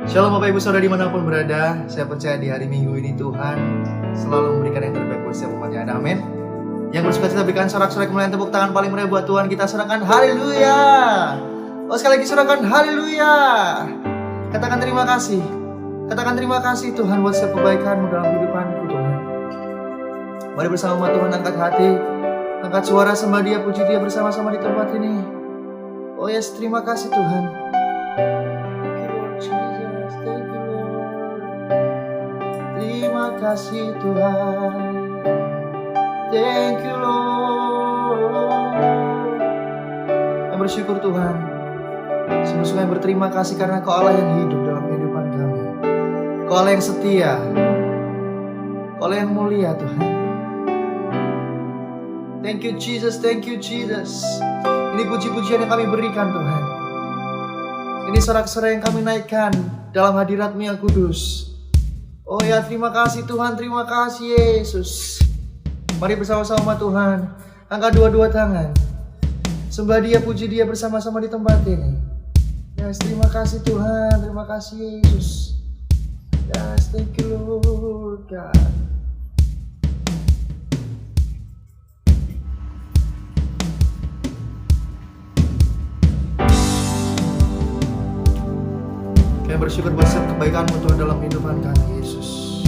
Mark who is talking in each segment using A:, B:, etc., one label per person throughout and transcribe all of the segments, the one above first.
A: Shalom Bapak Ibu Saudara dimanapun berada. Saya percaya di hari Minggu ini Tuhan selalu memberikan yang terbaik buat setiap umatnya. Ada amin. Yang bersuka cita berikan sorak-sorai kemuliaan, tepuk tangan paling meriah buat Tuhan. Kita serahkan haleluya. Oh, sekali lagi serahkan haleluya. Katakan terima kasih. Katakan terima kasih Tuhan buat setiap kebaikan-Mu dalam kehidupanku Tuhan. Mari bersama Tuhan angkat hati, angkat suara sembah Dia, puji Dia bersama-sama di tempat ini. Oh yes, terima kasih Tuhan. Terima kasih Tuhan. Thank you Lord. Yang bersyukur Tuhan, sungguh-sungguh yang berterima kasih karena Kau Allah yang hidup dalam kehidupan kami. Kau Allah yang setia, Kau Allah yang mulia Tuhan. Thank you Jesus, thank you Jesus. Ini puji-pujian yang kami berikan Tuhan. Ini sorak-sorai yang kami naikkan dalam hadirat-Mu yang kudus. Oh ya, terima kasih Tuhan, terima kasih Yesus. Mari bersama-sama Tuhan, angkat dua-dua tangan, sembah Dia, puji Dia bersama-sama di tempat ini. Yes, terima kasih Tuhan, terima kasih Yesus. Yes, thank you Lord God. Kami bersyukur buat setiap kebaikan-Mu Tuhan dalam kehidupan kami Yesus.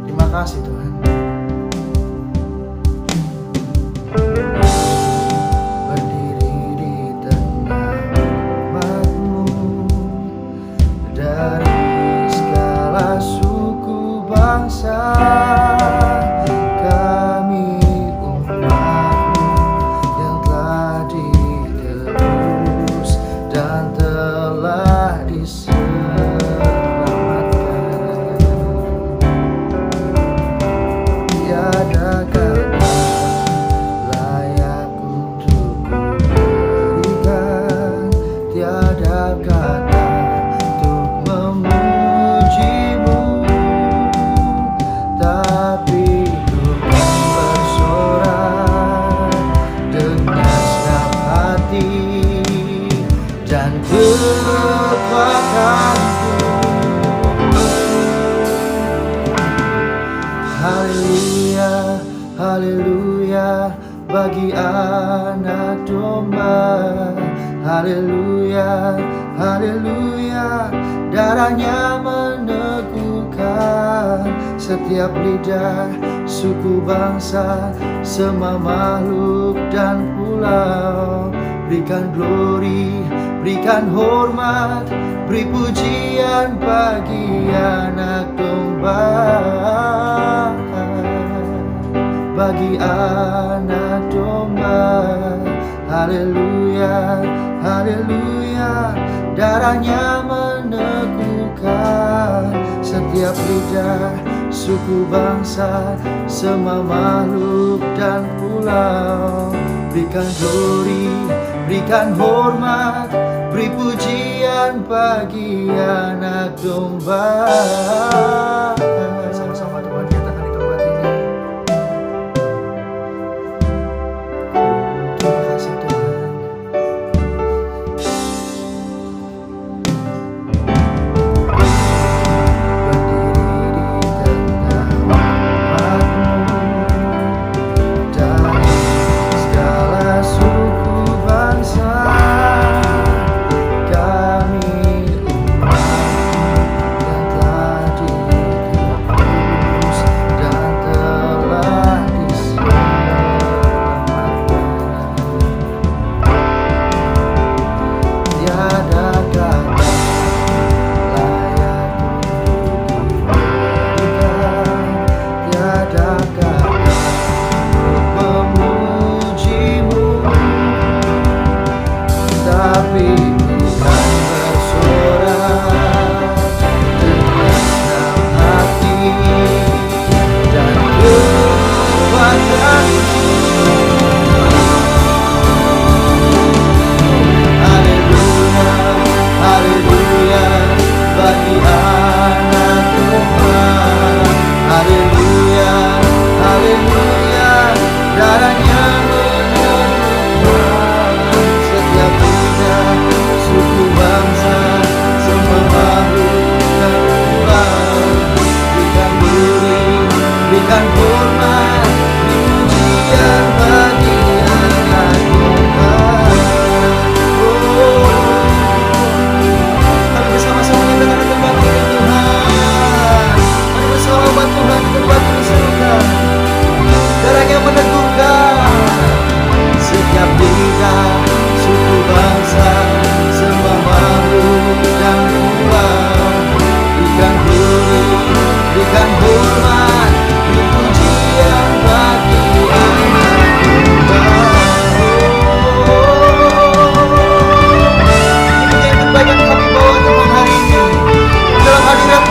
A: Terima kasih Tuhan. Berdiri di tengah umat-Mu dari segala suku bangsa. Kami umat-Mu yang telah ditebus dan telah diselamatkan. Tiada kata layak untuk kuberikan, tiada kata untuk memuji-Mu, tapi ku kan bersorak dengan senang hati dan kekuatanku. Haleluya, haleluya bagi anak domba. Haleluya, haleluya, darahnya meneguhkan setiap lidah, suku bangsa, semua makhluk dan pulau. Berikan glory, berikan hormat, beri pujian bagi anak domba. Bagi anak domba. Haleluya, haleluya, darahnya meneguhkan setiap lidah, suku bangsa, semua makhluk dan pulau. Berikan glory, berikan hormat, beri pujian bagi anak domba. Sama-sama Tuhan nyatakan di tempat ini. Terima kasih Tuhan. Berdiri di tengah umat-Mu dari segala suku bangsa. Kami umat yang telah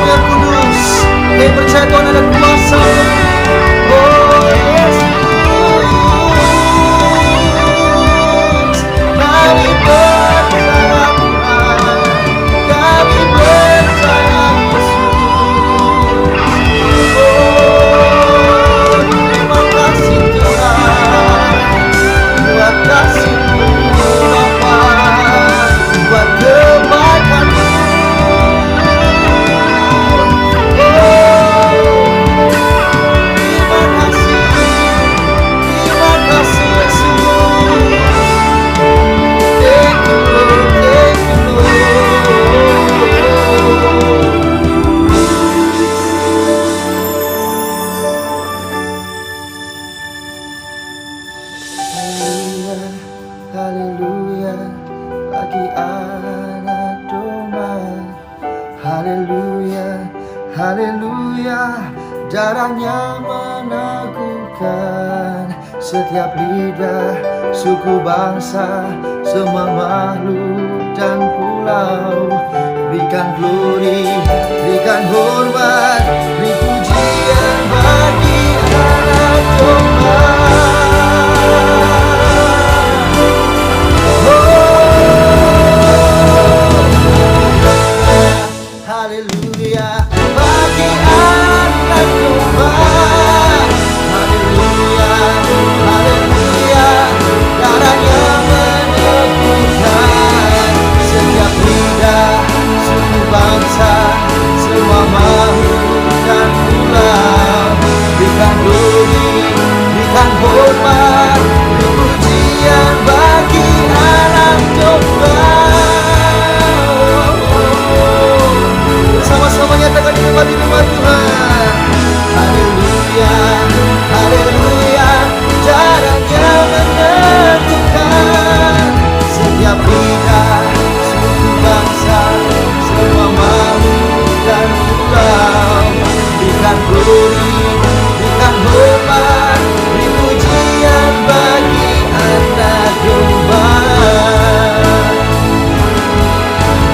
A: yang kudus. Kami percaya Tuhan ada kuasa. Oh Yesus, kami percaya Tuhan, kami percaya Yesus. Oh, terima kasih Tuhan, buat kasih-Mu Bapa, buat kebaikan-Mu. Haleluya, bagi anak domba. Haleluya, haleluya, darahnya meneguhkan setiap lidah, suku bangsa, semua makhluk dan pulau. Berikan glory, berikan hormat, beri pujian bagi anak domba. Haleluya, bagi anak domba. Haleluya, haleluya, darahnya meneguhkan setiap lidah, suku bangsa, semua makhluk dan pulau. Berikan glory, berikan hormat, beri pujian bagi anak domba. Sama-sama nyatakan di tempat Tuhan. Haleluya, haleluya, darahnya menentukan setiap lidah, suku bangsa, semua makhluk dan pulau. Berikan glory, berikan hormat, beri pujian bagi anak domba.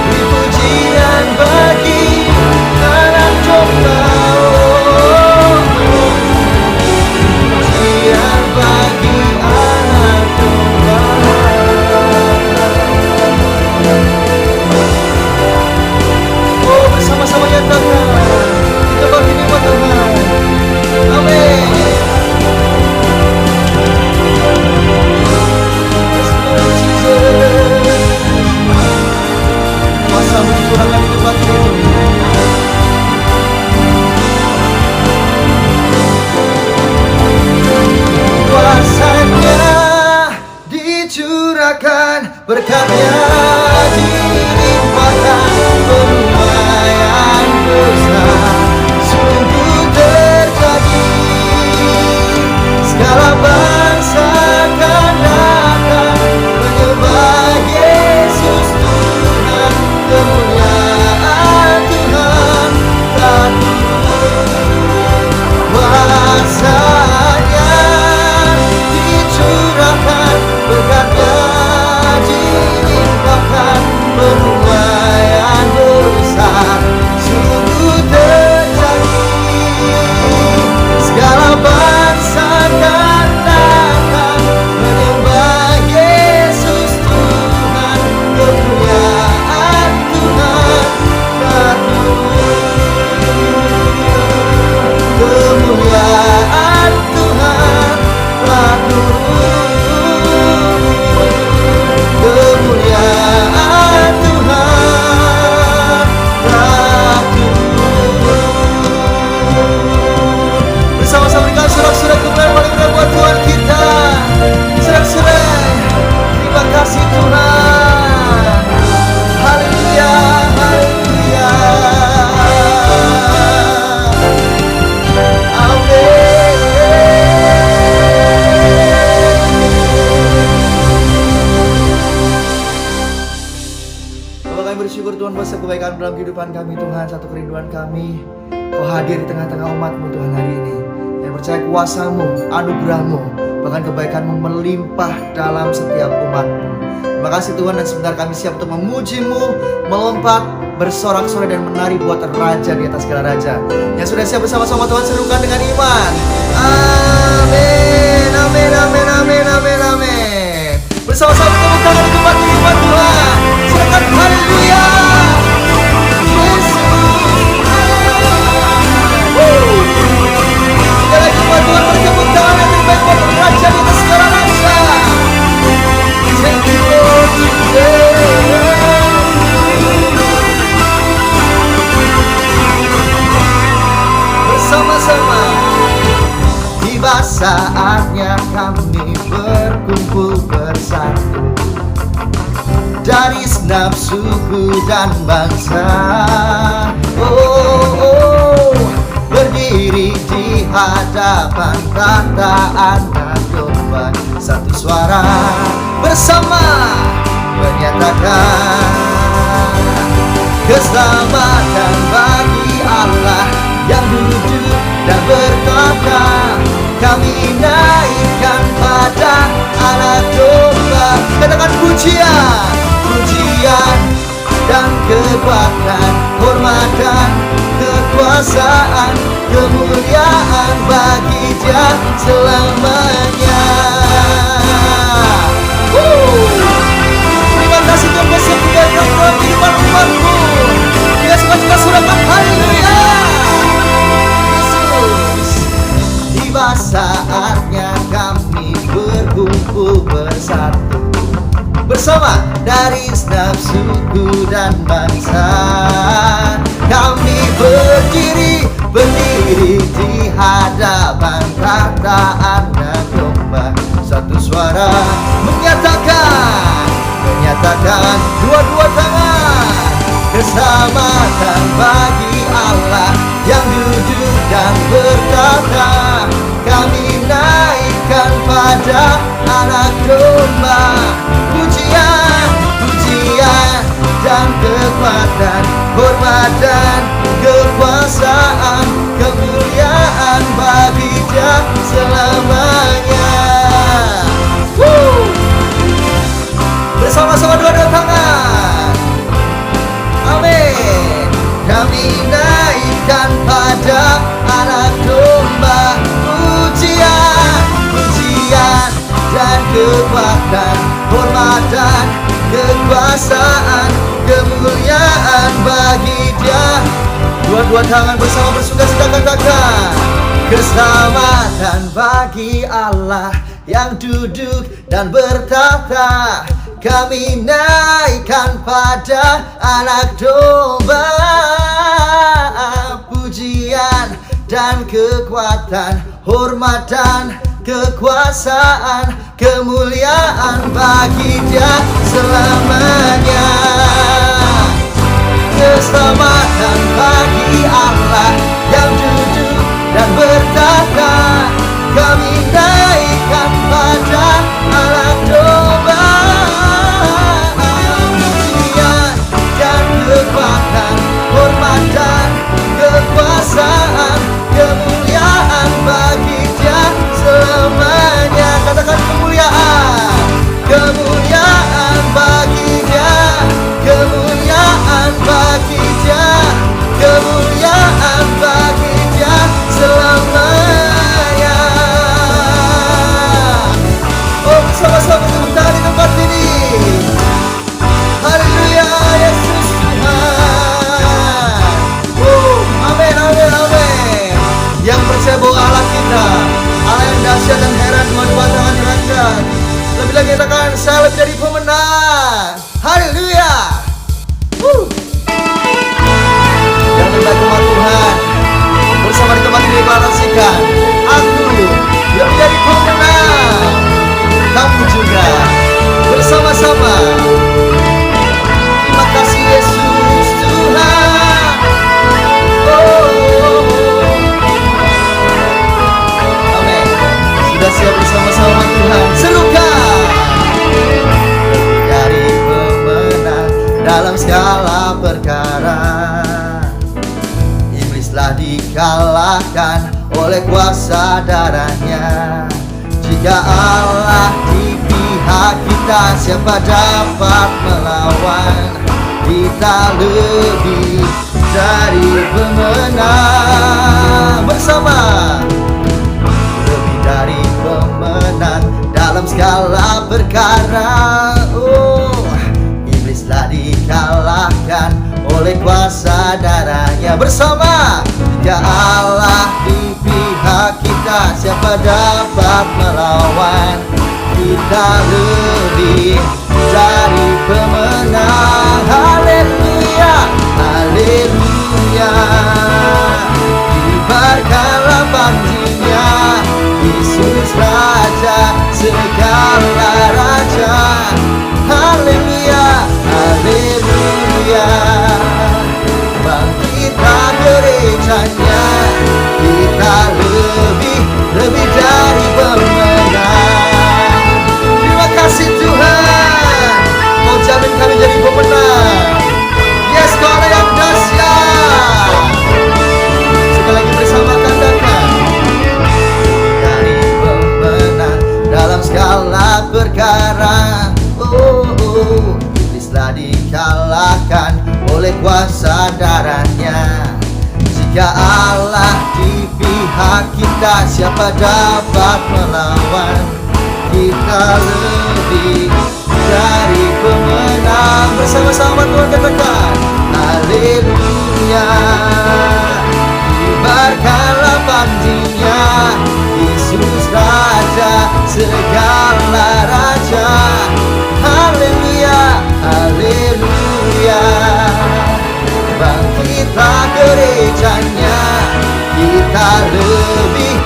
A: Beri pujian bagi anak domba. Pujian bagi anak domba. Oh, bersama-sama nyatakan kita bagi nikmat Tuhan. Amin. Kuasa-Mu dicurahkan di tempat ini. Kuasa-Nya dicurahkan, berkat-Nya dilimpahkan, penuaian besar sungguh terjadi. Segala bangsa akan datang menyembah Yesus Tuhan, kemuliaan Tuhan tak kuasa-Nya dicurahkan, berkat-Nya dilimpahkan, penuaian besar sungguh terjadi. Segala bangsa akan datang menyembah Yesus Tuhan, kemuliaan Tuhan tak kemuliaan Tuhan telah turun, kemuliaan Tuhan telah turun. Bersama-sama dengan sorak-sorai kemuliaan paling indah buat Tuhan kita. Sorak-sorai terima kasih Tuhan. Haleluya, haleluya. Kami bersyukur Tuhan buat setiap kebaikan dalam kehidupan kami Tuhan. Satu kerinduan kami, Kau hadir di tengah-tengah umat-Mu Tuhan hari ini. Yang percaya kuasa-Mu, anugerah-Mu, bahkan kebaikan-Mu melimpah dalam setiap umat-Mu. Terima kasih Tuhan, dan sebentar kami siap untuk memuji-Mu, melompat bersorak-sorai dan menari buat raja di atas segala raja. Yang sudah siap bersama-sama Tuhan serukan dengan iman. Amin, amin, amin, amin, amin, amin. Bersama-sama tepuk tangan untuk firman Tuhan. Silakan haleluya. Sekali lagi buat Tuhan bertepuk tangan yang terbaik buat raja di atas segala raja. Thank you Lord today. Bersama-sama tiba saatnya kami berkumpul bersatu dari segenap suku dan bangsa. Berdiri di hadapan tata anak domba, satu suara bersama menyatakan keselamatan bagi Allah yang duduk dan bertata. Kami naikkan pada anak domba. Katakan pujian, pujian dan kekuatan, hormat dan kekuasaan, kemuliaan bagi Dia selamanya. Terima kasih Tuhan Yesus yang dalam kehidupan umatmu. Kita suka surahkan haleluya. Yesus, tiba saatnya kami berkumpul bersatu bersama dari segenap suku dan bangsa. Kami berdiri di hadapan tata anak domba, satu suara menyatakan dua-dua tangan, keselamatan bagi Allah yang duduk dan bertata. Kami naikkan pada anak domba. Pujian, pujian dan kekuatan, hormat dan kekuasaan, kemuliaan bagi Dia selamanya. Bersama-sama dua-dua tangan. Amin. Kami naikkan pada anak domba. Pujian, pujian dan kekuatan, hormat dan kekuasaan, kemuliaan bagi Dia. Dua-dua tangan bersama bersuka-cita katakan keselamatan bagi Allah yang duduk dan bertata. Kami naikkan pada anak domba. Pujian dan kekuatan, hormat dan kekuasaan, kemuliaan bagi Dia selamanya. Keselamatan bagi Allah yang duduk dan bertata. Kami naikkan pada anak domba. Pujian dan kekuatan, hormat dan kekuasaan, kemuliaan bagi Dia selamanya. Katakan kemuliaan, kemuliaan bagi Dia, kemuliaan bagi Dia, kemuliaan bagi Dia selamanya. Oh, bersama-sama tepuk tangan di tempat ini. Haleluya, Yesus Tuhan. Amin, amin, amin. Yang percaya bahwa Allah kita, Allah yang dahsyat dan heran, dua tangan diangkat. Lebih lagi katakan, saya lebih dari pemenang. Haleluya. Yang terbaik umat Tuhan, bersama di tempat ini deklarasikan, aku lebih dari pemenang. Kamu juga bersama-sama. Terima kasih Yesus Tuhan. Amin. Sudah siap bersama-sama Tuhan. Serukan. Lebih dari pemenang dalam segala perkara. Iblislah dikalahkan oleh kuasa darahnya. Jika Allah di pihak kita, siapa dapat melawan? kita lebih dari pemenang bersama. Lebih dari pemenang dalam segala perkara. Oh, iblislah dikalahkan oleh kuasa darahnya. Bersama, jika Allah di pihak kita, siapa dapat melawan? Kita lebih dari pemenang. Haleluya, haleluya. Kibarkanlah panjinya, Yesus Raja segala raja. Haleluya, haleluya. Bangkitlah gerejanya, kita lebih dari pemenang. Terima kasih Tuhan, Kau jamin kami jadi pemenang. Yes, Kau ada yang dahsyat. Sekali lagi bersama katakan, dari pemenang dalam segala perkara. Oh, iblislah dikalahkan oleh kuasa darahnya. Jika Allah di pihak kita, siapa dapat melawan? Kita lebih dari pemenang. Bersama-sama Tuhan katakan, haleluya. Kibarkanlah panjinya, Yesus Raja segala raja. Haleluya, haleluya. Bangkitlah gerejanya, kita lebih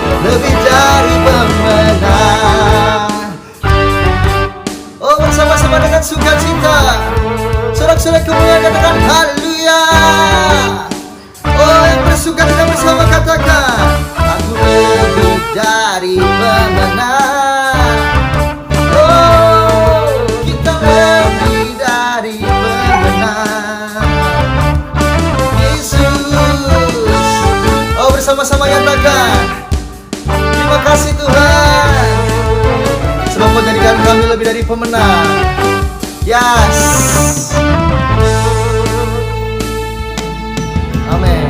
A: dari pemenang. Oh, bersama-sama dengan sukacita, sorak-sorai kemuliaan katakan haleluya. Oh, yang bersukacita bersama katakan, aku lebih dari pemenang. Oh, kita lebih dari pemenang. Bersama-sama katakan, terima kasih Tuhan, sebab menjadikan kami lebih dari pemenang. Yes, amin.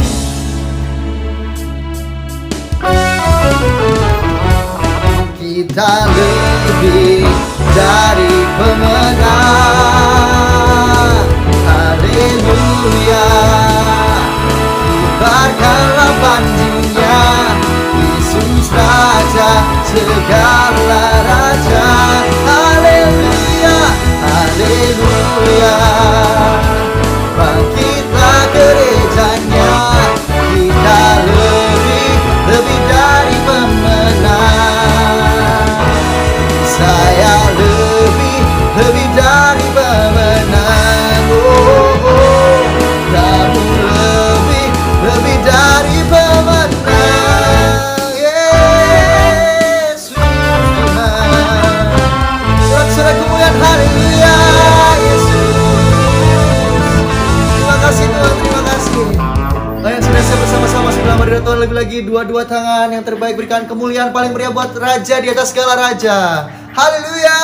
A: Kita lebih dari pemenang. Haleluya. Kibarkanlah panjinya, Yesus Raja segala raja. Haleluya, haleluya. Bangkitlah gerejanya, kita lebih dari pemenang. Saya lebih dari pemenang. Oh, oh. Kamu lebih dari pemenang. Yesus Tuhan, sorak-sorai kemuliaan haleluya. Yesus, terima kasih Tuhan, terima kasih. Yang sudah siap bersama-sama sebelah mari Tuhan, lagi-lagi dua-dua tangan yang terbaik, berikan kemuliaan paling meriah buat Raja di atas segala raja. Haleluya.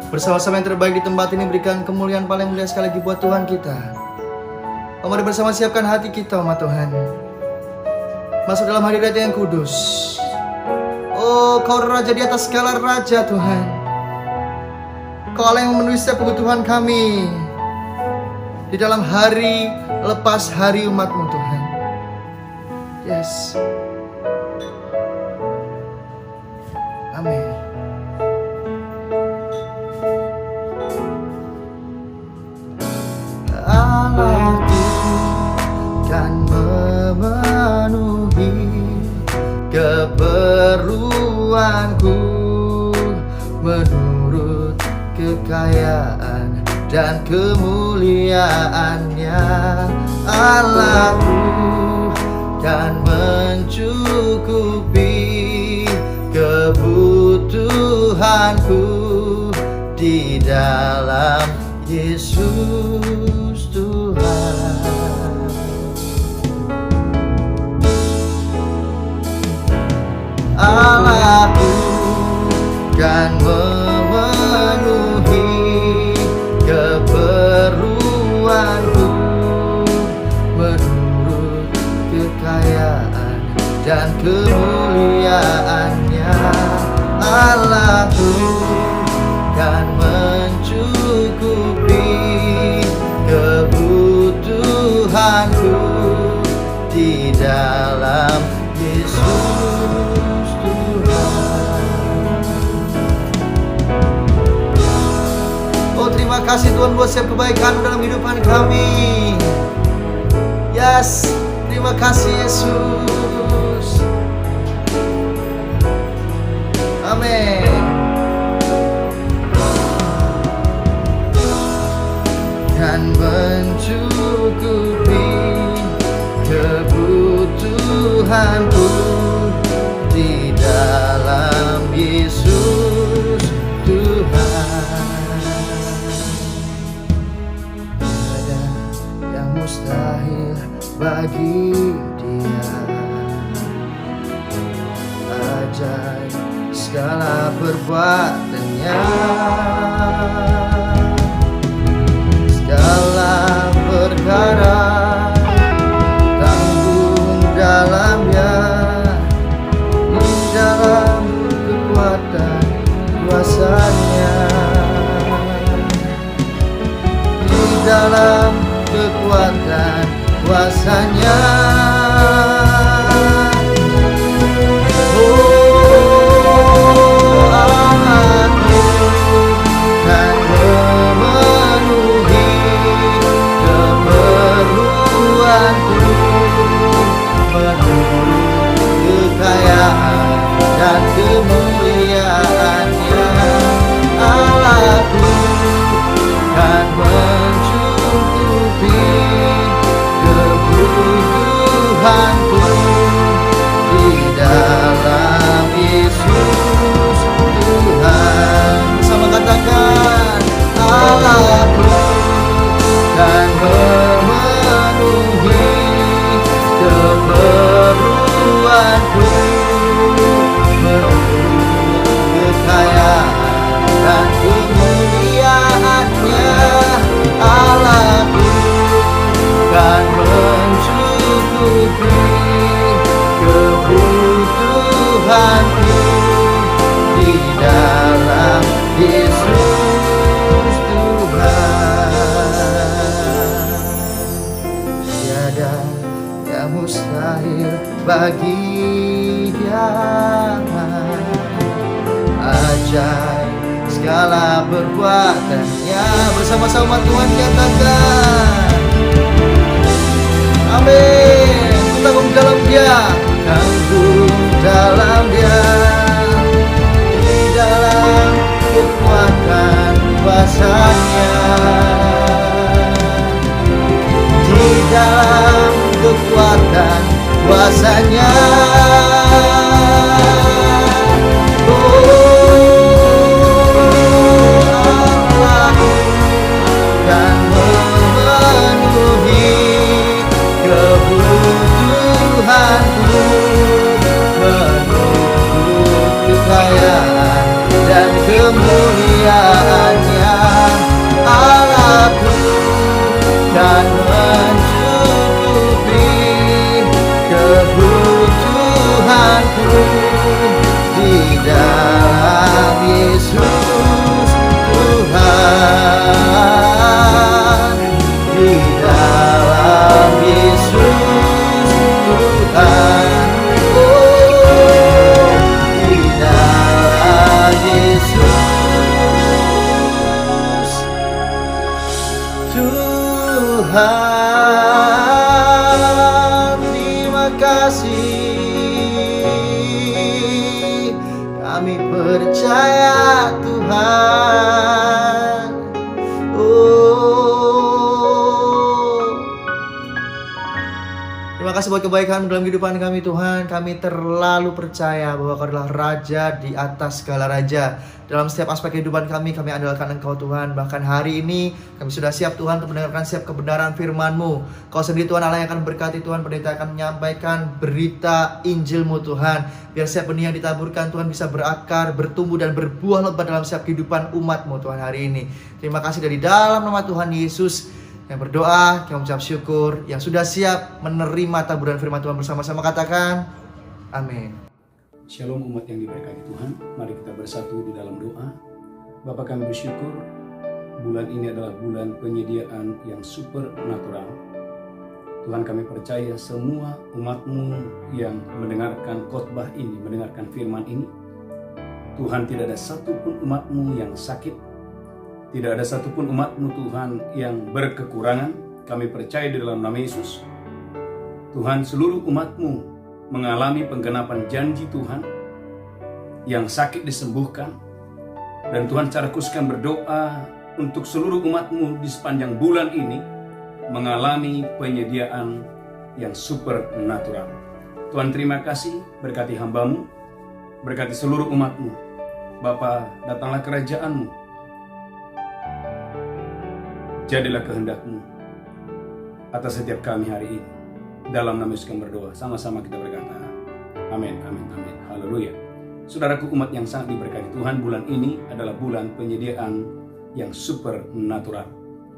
A: Bersama-sama yang terbaik di tempat ini, berikan kemuliaan paling mulia sekali lagi buat Tuhan kita. Mari bersama siapkan hati kita, umat Tuhan, masuk dalam hadirat yang kudus. Oh, Kau Raja di atas segala raja Tuhan. Kau Allah yang memenuhi setiap kebutuhan kami di dalam hari lepas hari umat-Mu Tuhan. Yes, amin. Dan memenuhi keperluanku menurut kekayaan dan kemuliaannya. Allahku kan mencukupi kebutuhanku di dalam Yesus Tuhan. kasih Tuhan buat setiap kebaikan dalam kehidupan kami. Yes, terima kasih Yesus. Amin. Dan mencukupi kebutuhanku di dalam Yesus Tuhan. Tiada yang mustahil bagi Dia. Ajaib segala perbuatannya, segala perkara tanggung dalamnya, di dalam kekuatan kuasanya, di dalam kekuatan kuasanya. Dan kemuliaannya, Allahku kan mencukupi kebutuhanku di dalam Yesus Tuhan. Sama katakan, Allahku kan memenuhi keperluanku, kekayaan dan kemuliaannya, Allahku kan mencukupi kebutuhanku di dalam Yesus Tuhan. Tiada yang mustahil bagi Dia. Ajaib segala perbuatannya, bersama-sama Tuhan katakan. Amin. Ku tanggung dalam Dia, tanggung dalam Dia, di dalam kekuatan kuasanya, di dalam kekuatan kuasanya. Dan kemuliaannya, Allahku kan mencukupi kebutuhanku di dalam Yesus Tuhan, di dalam Yesus Tuhan. Tuhan, terima kasih. Kami percaya Tuhan. Terima kasih buat kebaikan dalam kehidupan kami Tuhan. Kami terlalu percaya bahwa Kau adalah Raja di atas segala raja. Dalam setiap aspek kehidupan kami andalkan Engkau Tuhan. Bahkan hari ini kami sudah siap Tuhan untuk mendengarkan setiap kebenaran firman-Mu. Kau sendiri Tuhan Allah yang akan berkati Tuhan. Pendeta akan menyampaikan berita Injil-Mu Tuhan. Biar setiap benih yang ditaburkan Tuhan bisa berakar, bertumbuh dan berbuah lebat dalam setiap kehidupan umat-Mu Tuhan hari ini. Terima kasih dari dalam nama Tuhan Yesus. Yang berdoa, yang mengucap syukur, yang sudah siap menerima taburan firman Tuhan bersama-sama katakan amin.
B: Shalom umat yang diberkati Tuhan, mari kita bersatu di dalam doa. Bapa, kami bersyukur bulan ini adalah bulan penyediaan yang supernatural. Tuhan, kami percaya semua umat-Mu yang mendengarkan khotbah ini, mendengarkan firman ini, Tuhan, tidak ada satupun umat-Mu yang sakit, Tidak ada satupun umat-Mu Tuhan yang berkekurangan. Kami percaya di dalam nama Yesus. Tuhan, seluruh umat-Mu mengalami penggenapan janji Tuhan. Yang sakit disembuhkan. Dan Tuhan secara khusus kami berdoa untuk seluruh umat-Mu di sepanjang bulan ini mengalami penyediaan yang supernatural. Tuhan, terima kasih, berkati hamba-Mu, berkati seluruh umat-Mu. Bapa, datanglah kerajaan-Mu, jadilah kehendak-Mu atas setiap kami hari ini. Dalam nama Yesus kami berdoa, sama-sama kita berkata, amin, amin, amin, haleluya. Saudaraku, umat yang sangat diberkati Tuhan, bulan ini adalah bulan penyediaan yang supernatural.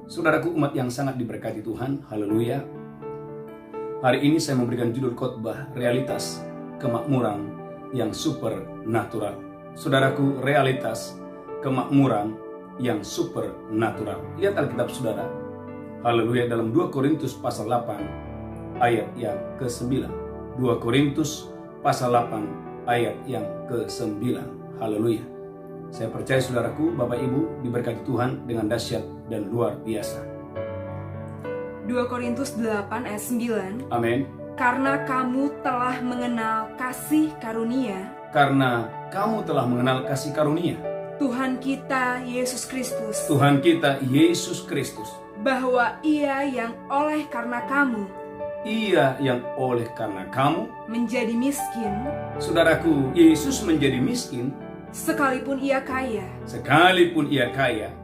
B: Saudaraku, umat yang sangat diberkati Tuhan, haleluya. Hari ini saya memberikan judul khotbah, realitas kemakmuran yang supernatural. Saudaraku, realitas kemakmuran yang supernatural. Lihat Alkitab saudara, haleluya, dalam 2 Korintus pasal 8 ayat yang ke-9. 2 Korintus pasal 8 ayat yang ke-9. Haleluya. Saya percaya saudaraku, Bapak Ibu diberkati Tuhan dengan dahsyat dan luar biasa.
C: 2 Korintus 8 ayat 9.
B: Amin.
C: Karena kamu telah mengenal kasih karunia.
B: Karena kamu telah mengenal kasih karunia
C: Tuhan kita Yesus Kristus.
B: Tuhan kita Yesus Kristus.
C: Bahwa Ia yang oleh karena kamu.
B: Ia yang oleh karena kamu
C: menjadi miskin.
B: Saudaraku, Yesus menjadi miskin.
C: Sekalipun Ia kaya.
B: Sekalipun Ia kaya.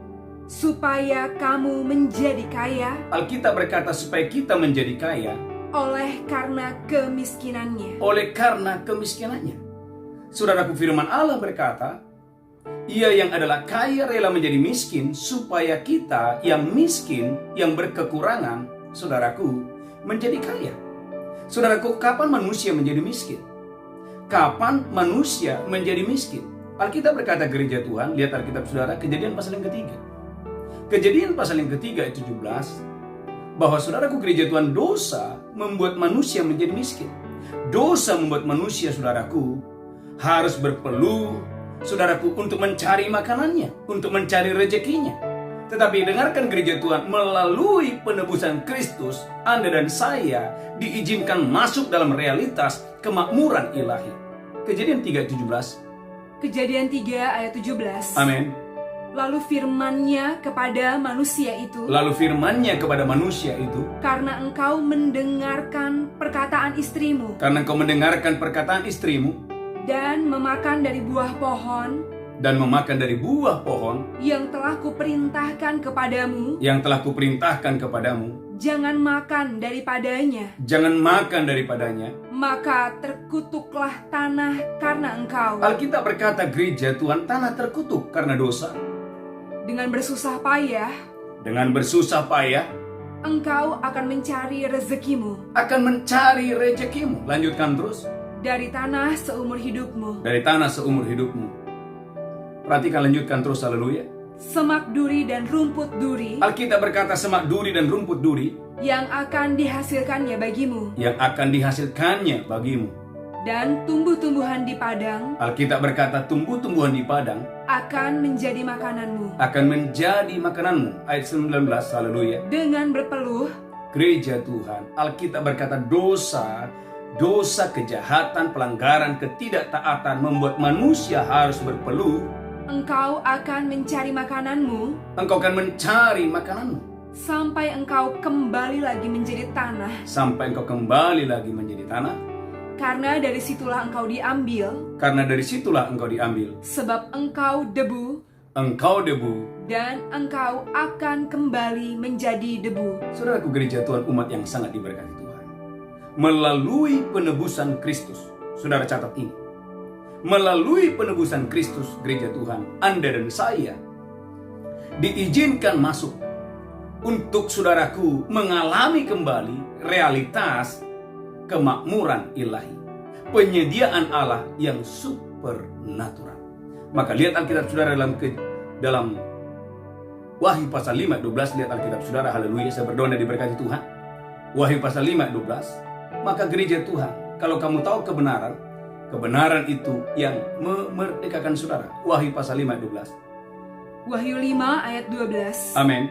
C: Supaya kamu menjadi kaya.
B: Alkitab berkata supaya kita menjadi kaya.
C: Oleh karena kemiskinannya.
B: Oleh karena kemiskinannya. Saudaraku, firman Allah berkata, Ia yang adalah kaya rela menjadi miskin supaya kita yang miskin, yang berkekurangan, saudaraku, menjadi kaya. Saudaraku, kapan manusia menjadi miskin? Kapan manusia menjadi miskin? Alkitab berkata gereja Tuhan, lihat Alkitab saudara, Kejadian pasal yang ketiga. Kejadian pasal yang ketiga ayat 17, bahwa saudaraku gereja Tuhan, dosa membuat manusia menjadi miskin. Dosa membuat manusia, saudaraku, harus berpeluh, saudaraku, untuk mencari makanannya, untuk mencari rezekinya. Tetapi dengarkan gereja Tuhan, melalui penebusan Kristus, Anda dan saya diizinkan masuk dalam realitas kemakmuran ilahi. Kejadian 3 ayat 17.
C: Kejadian 3 ayat 17.
B: Amin.
C: Lalu firman-Nya kepada manusia itu.
B: Lalu firman-Nya kepada manusia itu.
C: Karena engkau mendengarkan perkataan istrimu.
B: Karena engkau mendengarkan perkataan istrimu.
C: Dan memakan dari buah pohon.
B: Dan memakan dari buah pohon.
C: Yang telah kuperintahkan kepadamu.
B: Yang telah kuperintahkan kepadamu.
C: Jangan makan daripadanya.
B: Jangan makan daripadanya.
C: Maka terkutuklah tanah karena engkau.
B: Alkitab berkata gereja Tuhan, tanah terkutuk karena dosa.
C: Dengan bersusah payah.
B: Dengan bersusah payah.
C: Engkau akan mencari rezekimu.
B: Akan mencari rezekimu. Lanjutkan terus.
C: Dari tanah seumur hidupmu.
B: Dari tanah seumur hidupmu. Perhatikan, lanjutkan terus, haleluya.
C: Semak duri dan rumput duri.
B: Alkitab berkata semak duri dan rumput duri.
C: Yang akan dihasilkannya bagimu.
B: Yang akan dihasilkannya bagimu.
C: Dan tumbuh-tumbuhan di padang.
B: Alkitab berkata tumbuh-tumbuhan di padang.
C: Akan menjadi makananmu.
B: Akan menjadi makananmu. Ayat 19, haleluya.
C: Dengan berpeluh.
B: Gereja Tuhan, Alkitab berkata dosa, kejahatan, pelanggaran, ketidaktaatan membuat manusia harus berpeluh.
C: Engkau akan mencari makananmu.
B: Engkau akan mencari makananmu.
C: Sampai engkau kembali lagi menjadi tanah.
B: Sampai engkau kembali lagi menjadi tanah.
C: Karena dari situlah engkau diambil.
B: Karena dari situlah engkau diambil.
C: Sebab engkau debu.
B: Engkau debu.
C: Dan engkau akan kembali menjadi debu.
B: Saudaraku gereja Tuhan, umat yang sangat diberkati Tuhan. Melalui penebusan Kristus. Saudara catat ini. Melalui penebusan Kristus, gereja Tuhan, Anda dan saya diizinkan masuk untuk saudaraku mengalami kembali realitas kemakmuran ilahi, penyediaan Allah yang supernatural. Maka lihat Alkitab saudara dalam Wahyu pasal 5 ayat 12, lihat Alkitab saudara, haleluya, saya berdoa dan diberkati Tuhan. Wahyu pasal 5 ayat 12, maka gereja Tuhan, kalau kamu tahu kebenaran itu yang memerdekakan saudara. Wahyu pasal 5 ayat 12.
C: Wahyu 5 ayat 12.
B: Amin.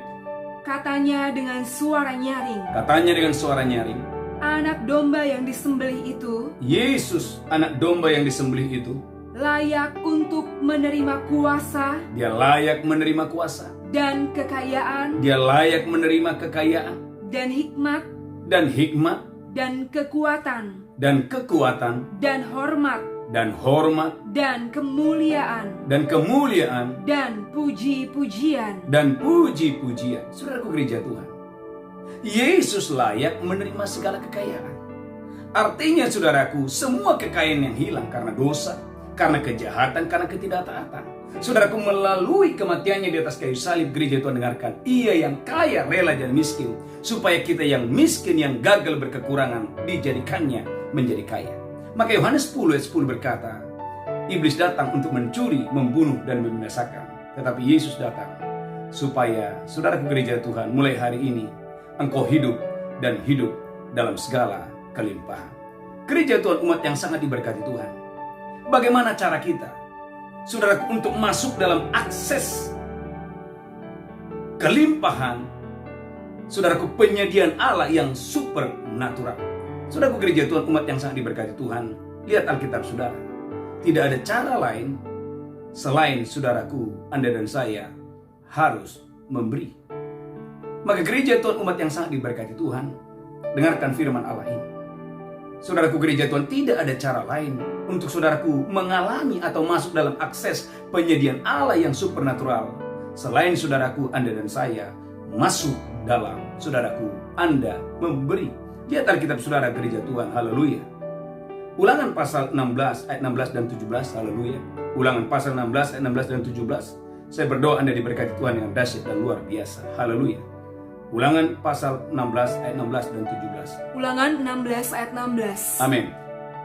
C: Katanya dengan suara nyaring,
B: Katanya dengan suara nyaring,
C: anak domba yang disembelih itu
B: Yesus, anak domba yang disembelih itu,
C: layak untuk menerima kuasa
B: dia layak menerima kuasa,
C: dan kekayaan
B: dia layak menerima kekayaan,
C: dan hikmat
B: dan hikmat,
C: dan kekuatan
B: dan kekuatan,
C: dan hormat
B: dan hormat,
C: dan kemuliaan
B: dan kemuliaan,
C: dan puji-pujian.
B: dan puji-pujian. Saudaraku gereja Tuhan, Yesus layak menerima segala kekayaan. Artinya saudaraku, semua kekayaan yang hilang karena dosa, karena kejahatan, karena ketidaktaatan, saudaraku, melalui kematiannya di atas kayu salib, gereja Tuhan dengarkan, ia yang kaya rela jadi miskin, supaya kita yang miskin, yang gagal berkekurangan, dijadikannya menjadi kaya. Maka Yohanes 10 ayat 10 berkata, iblis datang untuk mencuri, membunuh, dan membinasakan. Tetapi Yesus datang supaya, saudaraku gereja Tuhan, mulai hari ini engkau hidup dan hidup dalam segala kelimpahan. Gereja Tuhan, umat yang sangat diberkati Tuhan, bagaimana cara kita, saudaraku, untuk masuk dalam akses kelimpahan, saudaraku, penyediaan Allah yang supernatural? Saudaraku gereja Tuhan, umat yang sangat diberkati Tuhan, lihat Alkitab saudara. Tidak ada cara lain selain, saudaraku, Anda dan saya harus memberi. Maka gereja Tuhan, umat yang sangat diberkati Tuhan, dengarkan firman Allah ini. Saudaraku gereja Tuhan, tidak ada cara lain untuk saudaraku mengalami atau masuk dalam akses penyediaan Allah yang supernatural selain, saudaraku, Anda dan saya masuk dalam, saudaraku, Anda memberi. Lihat Alkitab saudara gereja Tuhan, haleluya. Ulangan pasal 16 ayat 16 dan 17, haleluya. Ulangan pasal 16 ayat 16 dan 17. Saya berdoa Anda diberkati Tuhan yang dahsyat dan luar biasa, haleluya. Ulangan pasal 16 ayat 16 dan 17.
C: Ulangan 16 ayat 16.
B: Amin.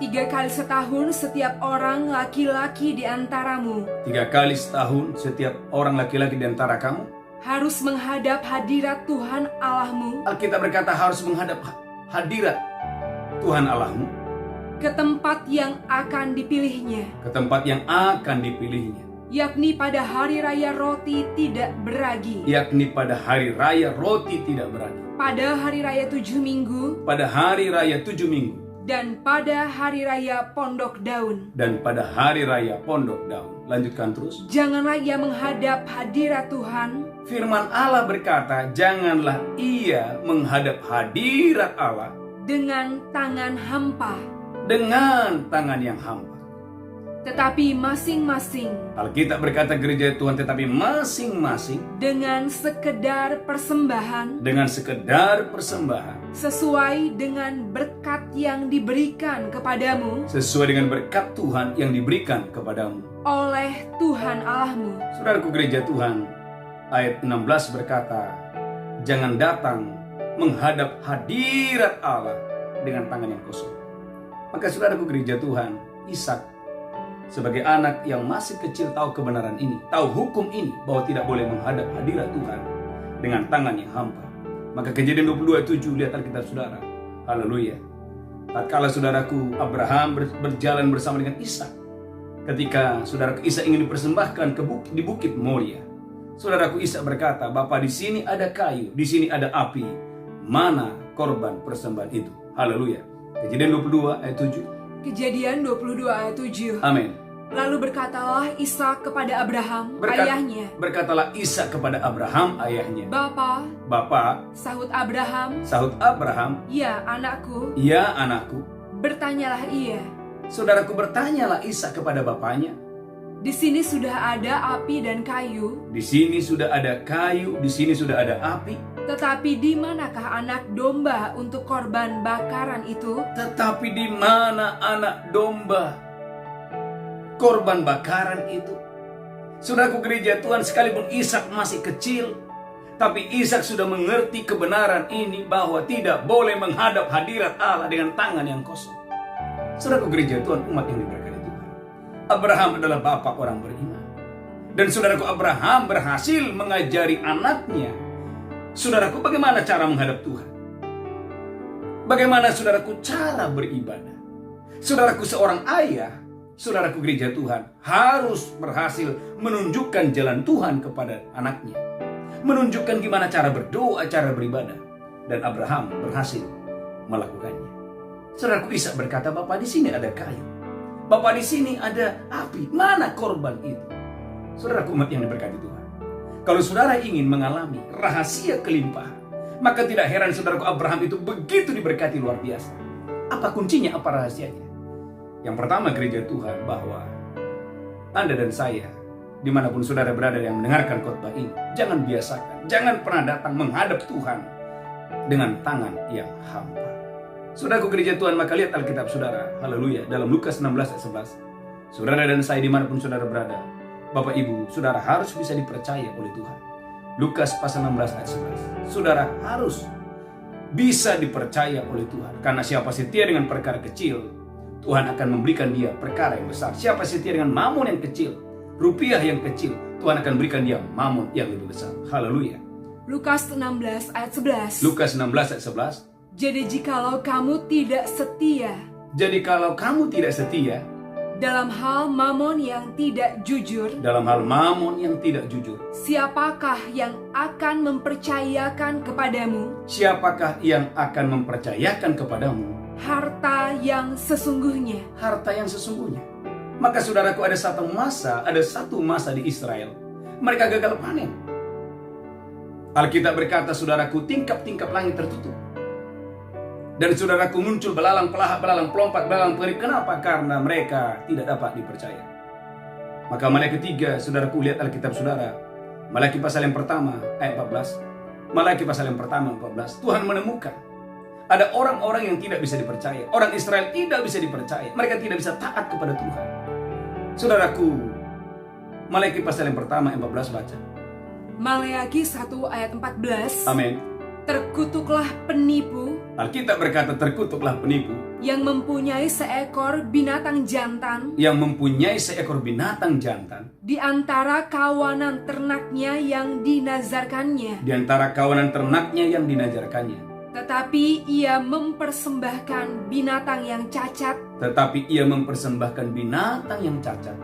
C: 3 kali setahun setiap orang laki-laki di antaramu
B: 3 kali setahun setiap orang laki-laki di antara kamu
C: harus menghadap hadirat Tuhan Allahmu
B: Alkitab berkata harus menghadap hadirat Tuhan Allahmu
C: ke tempat yang akan dipilihnya,
B: ke tempat yang akan dipilihnya,
C: yakni pada hari raya roti tidak beragi,
B: yakni pada hari raya roti tidak beragi,
C: pada hari raya 7 minggu,
B: pada hari raya 7 minggu,
C: dan pada hari raya pondok daun.
B: dan pada hari raya pondok daun. Lanjutkan terus.
C: Janganlah ia menghadap hadirat Tuhan
B: Firman Allah berkata, janganlah ia menghadap hadirat Allah
C: dengan tangan hampa,
B: dengan tangan yang hampa.
C: tetapi masing-masing
B: Alkitab berkata gereja Tuhan, tetapi masing-masing
C: dengan sekedar persembahan
B: dengan sekedar persembahan
C: sesuai dengan berkat yang diberikan kepadamu
B: sesuai dengan berkat Tuhan yang diberikan kepadamu
C: oleh Tuhan Allahmu.
B: Saudaraku gereja Tuhan, ayat 16 berkata, jangan datang menghadap hadirat Allah dengan tangan yang kosong. Maka saudaraku gereja Tuhan, Ishak sebagai anak yang masih kecil tahu kebenaran ini, tahu hukum ini, bahwa tidak boleh menghadap hadirat Tuhan dengan tangan yang hampa. Maka Kejadian 22 ayat 7, lihat Alkitab saudara, haleluya. Tatkala saudaraku Abraham berjalan bersama dengan Ishak, ketika saudaraku Ishak ingin dipersembahkan di Bukit Moria, saudaraku Ishak berkata, Bapa, di sini ada kayu, di sini ada api, mana korban persembahan itu? Haleluya. Kejadian 22 ayat 7.
C: Kejadian 22 ayat 7.
B: Amin.
C: Lalu berkatalah Ishak kepada Abraham, ayahnya.
B: Berkatalah Ishak kepada Abraham, ayahnya,
C: Bapa,
B: Bapa,
C: sahut Abraham,
B: sahut Abraham,
C: ya anakku.
B: ya anakku.
C: Bertanyalah ia,
B: Saudaraku, bertanyalah Ishak kepada bapaknya.
C: di sini sudah ada api dan kayu,
B: Di sini sudah ada kayu, di sini sudah ada api.
C: tetapi di manakah anak domba untuk korban bakaran itu?
B: Tetapi di mana anak domba korban bakaran itu? Saudaraku gereja Tuhan, sekalipun Ishak masih kecil, tapi Ishak sudah mengerti kebenaran ini, bahwa tidak boleh menghadap hadirat Allah dengan tangan yang kosong. Saudaraku gereja Tuhan, umat yang diberkati Tuhan, Abraham adalah bapak orang beriman. Dan saudaraku, Abraham berhasil mengajari anaknya, saudaraku, bagaimana cara menghadap Tuhan. Bagaimana saudaraku cara beribadah. Saudaraku, seorang ayah, Saudaraku, gereja Tuhan harus berhasil menunjukkan jalan Tuhan kepada anaknya. Menunjukkan gimana cara berdoa, cara beribadah. Dan Abraham berhasil melakukannya. Saudaraku, Ishak berkata, Bapak, di sini ada kayu. Bapak, di sini ada api. Mana korban itu? Saudaraku, umat yang diberkati Tuhan. Kalau saudara ingin mengalami rahasia kelimpahan, maka tidak heran saudaraku, Abraham itu begitu diberkati luar biasa. Apa kuncinya? Apa rahasianya? Yang pertama, gereja Tuhan, bahwa Anda dan saya, dimanapun saudara berada yang mendengarkan khotbah ini, jangan biasakan, jangan pernah datang menghadap Tuhan dengan tangan yang hampa. Saudaraku, gereja Tuhan, maka lihat Alkitab saudara, haleluya, dalam Lukas 16 ayat 11. Saudara dan saya dimanapun saudara berada, Bapak Ibu, saudara harus bisa dipercaya oleh Tuhan. Lukas pasal 16 ayat 11. Saudara harus bisa dipercaya oleh Tuhan. Karena siapa setia dengan perkara kecil, Tuhan akan memberikan dia perkara yang besar. Siapa setia dengan mamon yang kecil, rupiah yang kecil, Tuhan akan berikan dia mamon yang lebih besar. Haleluya.
C: Lukas 16 ayat 11.
B: Lukas 16 ayat 11.
C: Jadi jikalau kamu tidak setia dalam hal mamon yang tidak jujur, siapakah yang akan mempercayakan kepadamu harta yang sesungguhnya?
B: Maka saudaraku, ada satu masa di Israel mereka gagal panen. Alkitab berkata, saudaraku, tingkap-tingkap langit tertutup. Dan saudaraku, muncul belalang pelahap, belalang pelompat, belalang perih. Kenapa? Karena mereka tidak dapat dipercaya. Maka Malaki 3, saudaraku, lihat Alkitab saudara. Malaki pasal yang pertama ayat 14. Malaki pasal yang pertama 14. Tuhan menemukan ada orang-orang yang tidak bisa dipercaya. Orang Israel tidak bisa dipercaya. Mereka tidak bisa taat kepada Tuhan. Saudaraku, Malaki pasal yang pertama ayat 14 baca.
C: Maleakhi 1 ayat 14.
B: Amin.
C: Terkutuklah penipu.
B: Alkitab berkata, terkutuklah penipu
C: yang mempunyai seekor binatang jantan. Di antara kawanan ternaknya yang dinazarkannya. Tetapi ia mempersembahkan binatang yang cacat.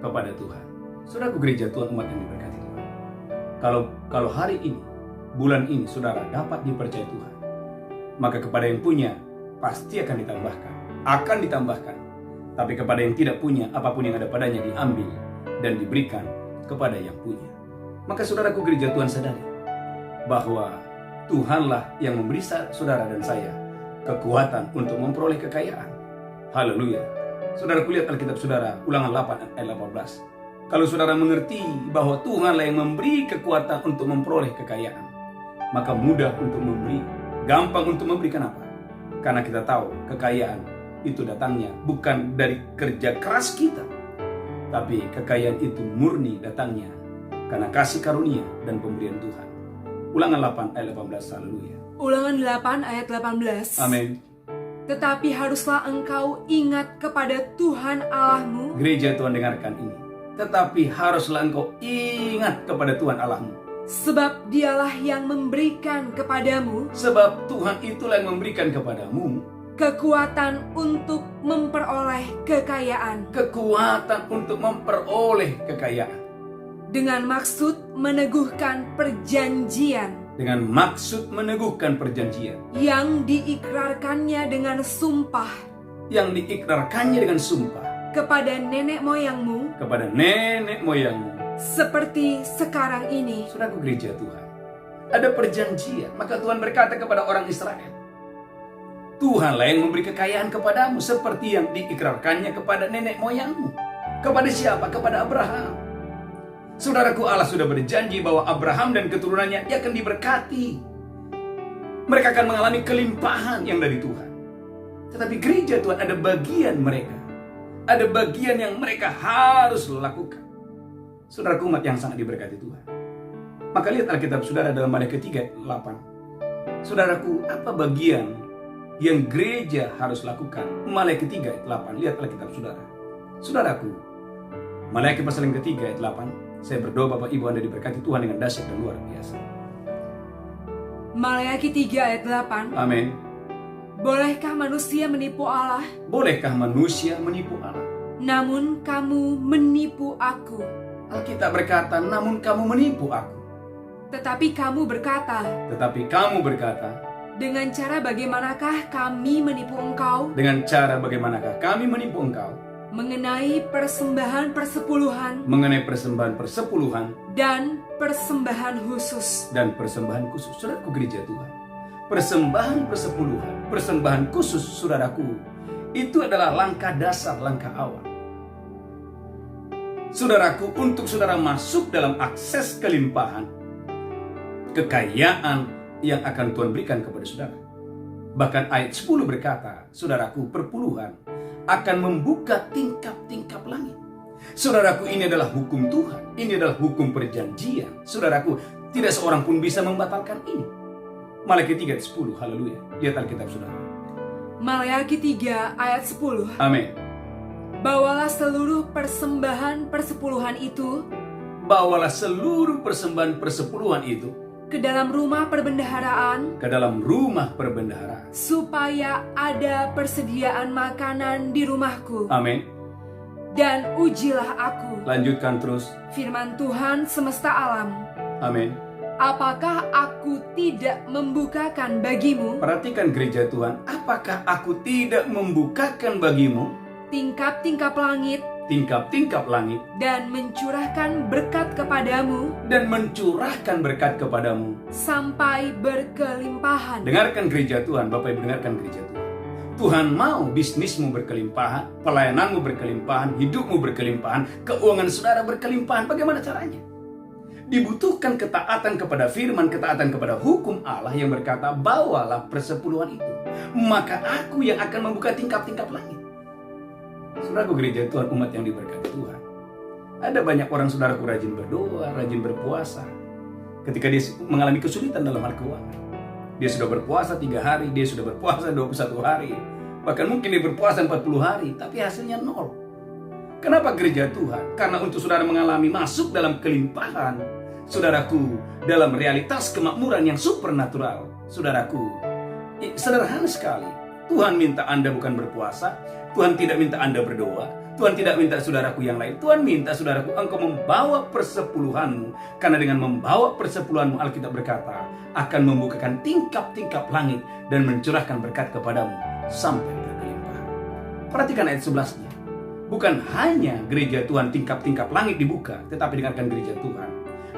C: Kepada Tuhan.
B: Saudaraku, gereja Tuhan, umat yang diberkati Tuhan. Kalau hari ini, bulan ini, saudara dapat dipercaya Tuhan, maka kepada yang punya pasti akan ditambahkan. Tapi kepada yang tidak punya, apapun yang ada padanya diambil dan diberikan kepada yang punya. Maka saudaraku, gereja Tuhan, sadari bahwa Tuhanlah yang memberi saudara dan saya kekuatan untuk memperoleh kekayaan. Haleluya. Saudaraku, lihat Alkitab saudara, Ulangan 8 ayat 18. Kalau saudara mengerti bahwa Tuhanlah yang memberi kekuatan untuk memperoleh kekayaan, maka mudah untuk memberi, gampang untuk memberi. Kenapa? Karena kita tahu kekayaan itu datangnya bukan dari kerja keras kita, tapi kekayaan itu murni datangnya karena kasih karunia dan pemberian Tuhan. Ulangan 8 ayat 18. Haleluya.
C: Ulangan 8 ayat 18.
B: Amin.
C: Tetapi haruslah engkau ingat kepada Tuhan Allahmu.
B: Gereja Tuhan, dengarkan ini. Tetapi haruslah engkau ingat kepada Tuhan Allahmu.
C: Sebab dialah yang memberikan kepadamu.
B: Sebab Tuhan itulah yang memberikan kepadamu
C: kekuatan untuk memperoleh kekayaan. Dengan maksud meneguhkan perjanjian. Yang diikrarkannya dengan sumpah. Kepada nenek moyangmu. Seperti sekarang ini.
B: Saudaraku, gereja Tuhan, ada perjanjian. Maka Tuhan berkata kepada orang Israel, Tuhanlah yang memberi kekayaan kepadamu seperti yang diikrarkannya kepada nenek moyangmu. Kepada siapa? Kepada Abraham. Saudaraku, Allah sudah berjanji bahwa Abraham dan keturunannya akan diberkati. Mereka akan mengalami kelimpahan yang dari Tuhan. Tetapi gereja Tuhan, ada bagian mereka. Ada bagian yang mereka harus lakukan. Saudaraku, umat yang sangat diberkati Tuhan. Maka lihat Alkitab saudara dalam Malaki 3 ayat 8. Saudaraku, apa bagian yang gereja harus lakukan? Malaki 3 ayat 8. Lihat Alkitab saudara. Saudaraku, Malaki pasal yang ketiga ayat 8. Saya berdoa Bapak Ibu Anda diberkati Tuhan dengan dahsyat dan luar biasa.
C: Malaki 3 ayat 8.
B: Amin.
C: Bolehkah manusia menipu Allah?
B: Bolehkah manusia menipu Allah?
C: Namun kamu menipu aku.
B: Alkitab berkata, namun kamu menipu aku.
C: Tetapi kamu berkata, dengan cara bagaimanakah kami menipu engkau?
B: dengan cara bagaimanakah kami menipu engkau?
C: Mengenai persembahan persepuluhan
B: Mengenai persembahan persepuluhan
C: dan persembahan khusus.
B: dan persembahan khusus. Saudaraku gereja Tuhan, persembahan persepuluhan, persembahan khusus, saudaraku, itu adalah langkah dasar, langkah awal. Saudaraku, untuk saudara masuk dalam akses kelimpahan, kekayaan yang akan Tuhan berikan kepada saudara. Bahkan ayat 10 berkata, saudaraku, perpuluhan akan membuka tingkap-tingkap langit. Saudaraku, ini adalah hukum Tuhan, ini adalah hukum perjanjian. Saudaraku, tidak seorang pun bisa membatalkan ini. Maleakhi 3 ayat 10, haleluya. Lihat Alkitab saudara.
C: Maleakhi 3 ayat 10.
B: Amin.
C: Bawalah seluruh persembahan persepuluhan itu
B: Bawalah seluruh persembahan persepuluhan itu
C: ke dalam rumah perbendaharaan,
B: ke dalam rumah perbendaharaan.
C: supaya ada persediaan makanan di rumahku.
B: Amin.
C: Dan ujilah aku,
B: Lanjutkan terus.
C: firman Tuhan semesta alam.
B: Amin.
C: Apakah aku tidak membukakan bagimu
B: Perhatikan gereja Tuhan, apakah aku tidak membukakan bagimu
C: tingkap-tingkap langit
B: tingkap-tingkap langit
C: dan mencurahkan berkat kepadamu
B: dan mencurahkan berkat kepadamu.
C: sampai berkelimpahan.
B: Dengarkan gereja Tuhan, Bapak Ibu, dengarkan gereja Tuhan. Tuhan mau bisnismu berkelimpahan, pelayananmu berkelimpahan, hidupmu berkelimpahan, keuangan saudara berkelimpahan. Bagaimana caranya? Dibutuhkan ketaatan kepada firman, ketaatan kepada hukum Allah yang berkata, bawalah persepuluhan itu, maka aku yang akan membuka tingkap-tingkap langit. Saudaraku gereja Tuhan, umat yang diberkati Tuhan, ada banyak orang saudaraku rajin berdoa, rajin berpuasa. Ketika dia mengalami kesulitan dalam hal keuangan, dia sudah berpuasa 3 hari, dia sudah berpuasa 21 hari, bahkan mungkin dia berpuasa 40 hari, tapi hasilnya 0. Kenapa gereja Tuhan? Karena untuk saudara mengalami masuk dalam kelimpahan, saudaraku, dalam realitas kemakmuran yang supernatural, saudaraku, sederhana sekali. Tuhan minta Anda bukan berpuasa, Tuhan tidak minta Anda berdoa, Tuhan tidak minta saudaraku yang lain. Tuhan minta saudaraku engkau membawa persepuluhanmu, karena dengan membawa persepuluhanmu, Alkitab berkata, akan membukakan tingkap-tingkap langit dan mencurahkan berkat kepadamu sampai berkelimpahan. Perhatikan ayat 11-nya. Bukan hanya gereja Tuhan tingkap-tingkap langit dibuka, tetapi dengarkan gereja Tuhan,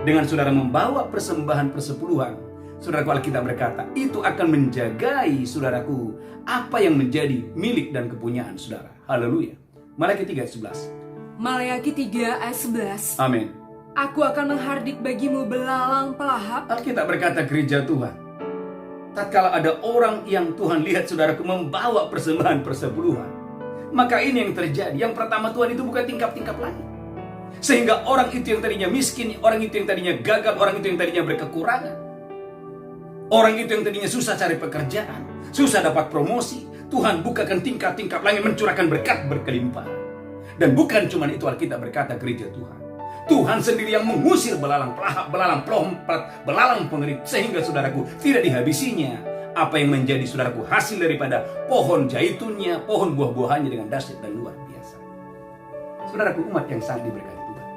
B: dengan saudara membawa persembahan persepuluhan, saudaraku, Alkitab berkata, itu akan menjagai saudaraku apa yang menjadi milik dan kepunyaan saudara. Haleluya. Maleakhi 3 ayat 11.
C: Maleakhi 3 ayat 11.
B: Amin.
C: Aku akan menghardik bagimu belalang pelahap.
B: Alkitab berkata, gereja Tuhan, tatkala ada orang yang Tuhan lihat saudaraku membawa persembahan persepuluhan, maka ini yang terjadi. Yang pertama, Tuhan itu bukan tingkap-tingkap langit, sehingga orang itu yang tadinya miskin, orang itu yang tadinya gagal, orang itu yang tadinya berkekurangan, orang itu yang tadinya susah cari pekerjaan, susah dapat promosi, Tuhan bukakan tingkap-tingkap langit, mencurahkan berkat berkelimpahan. Dan bukan cuma itu, Alkitab berkata, gereja Tuhan, Tuhan sendiri yang mengusir belalang pelahap, belalang pelompat, belalang pengerit, sehingga saudaraku tidak dihabisinya apa yang menjadi saudaraku hasil daripada pohon jaitunnya, pohon buah-buahannya dengan dahsyat dan luar biasa. Saudaraku, umat yang sangat diberkati Tuhan,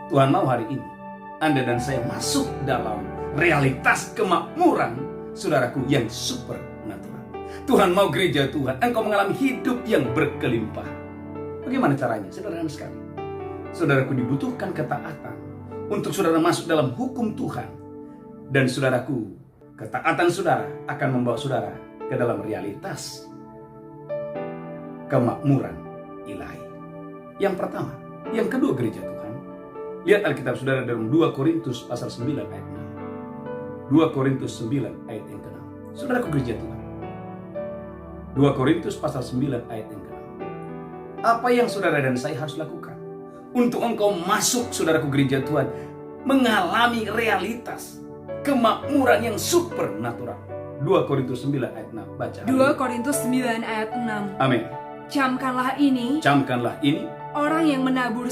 B: Tuhan mau hari ini Anda dan saya masuk dalam realitas kemakmuran saudaraku yang supernatural. Tuhan mau gereja Tuhan, engkau mengalami hidup yang berkelimpahan. Bagaimana caranya? Sederhana sekali. Saudaraku, dibutuhkan ketaatan untuk saudara masuk dalam hukum Tuhan. Dan saudaraku, ketaatan saudara akan membawa saudara ke dalam realitas kemakmuran ilahi. Yang pertama. Yang kedua, gereja Tuhan, lihat Alkitab saudara dalam 2 Korintus pasal 9 ayat 6. 2 Korintus 9 ayat yang ke-6. Saudaraku gereja Tuhan, 2 Korintus pasal 9 ayat yang ke-6. Apa yang saudara dan saya harus lakukan untuk engkau masuk, saudaraku gereja Tuhan, mengalami realitas kemakmuran yang supernatural? 2 Korintus 9 ayat 6. Baca.
C: 2 Korintus 9 ayat 6.
B: Amin.
C: Camkanlah ini,
B: orang yang menabur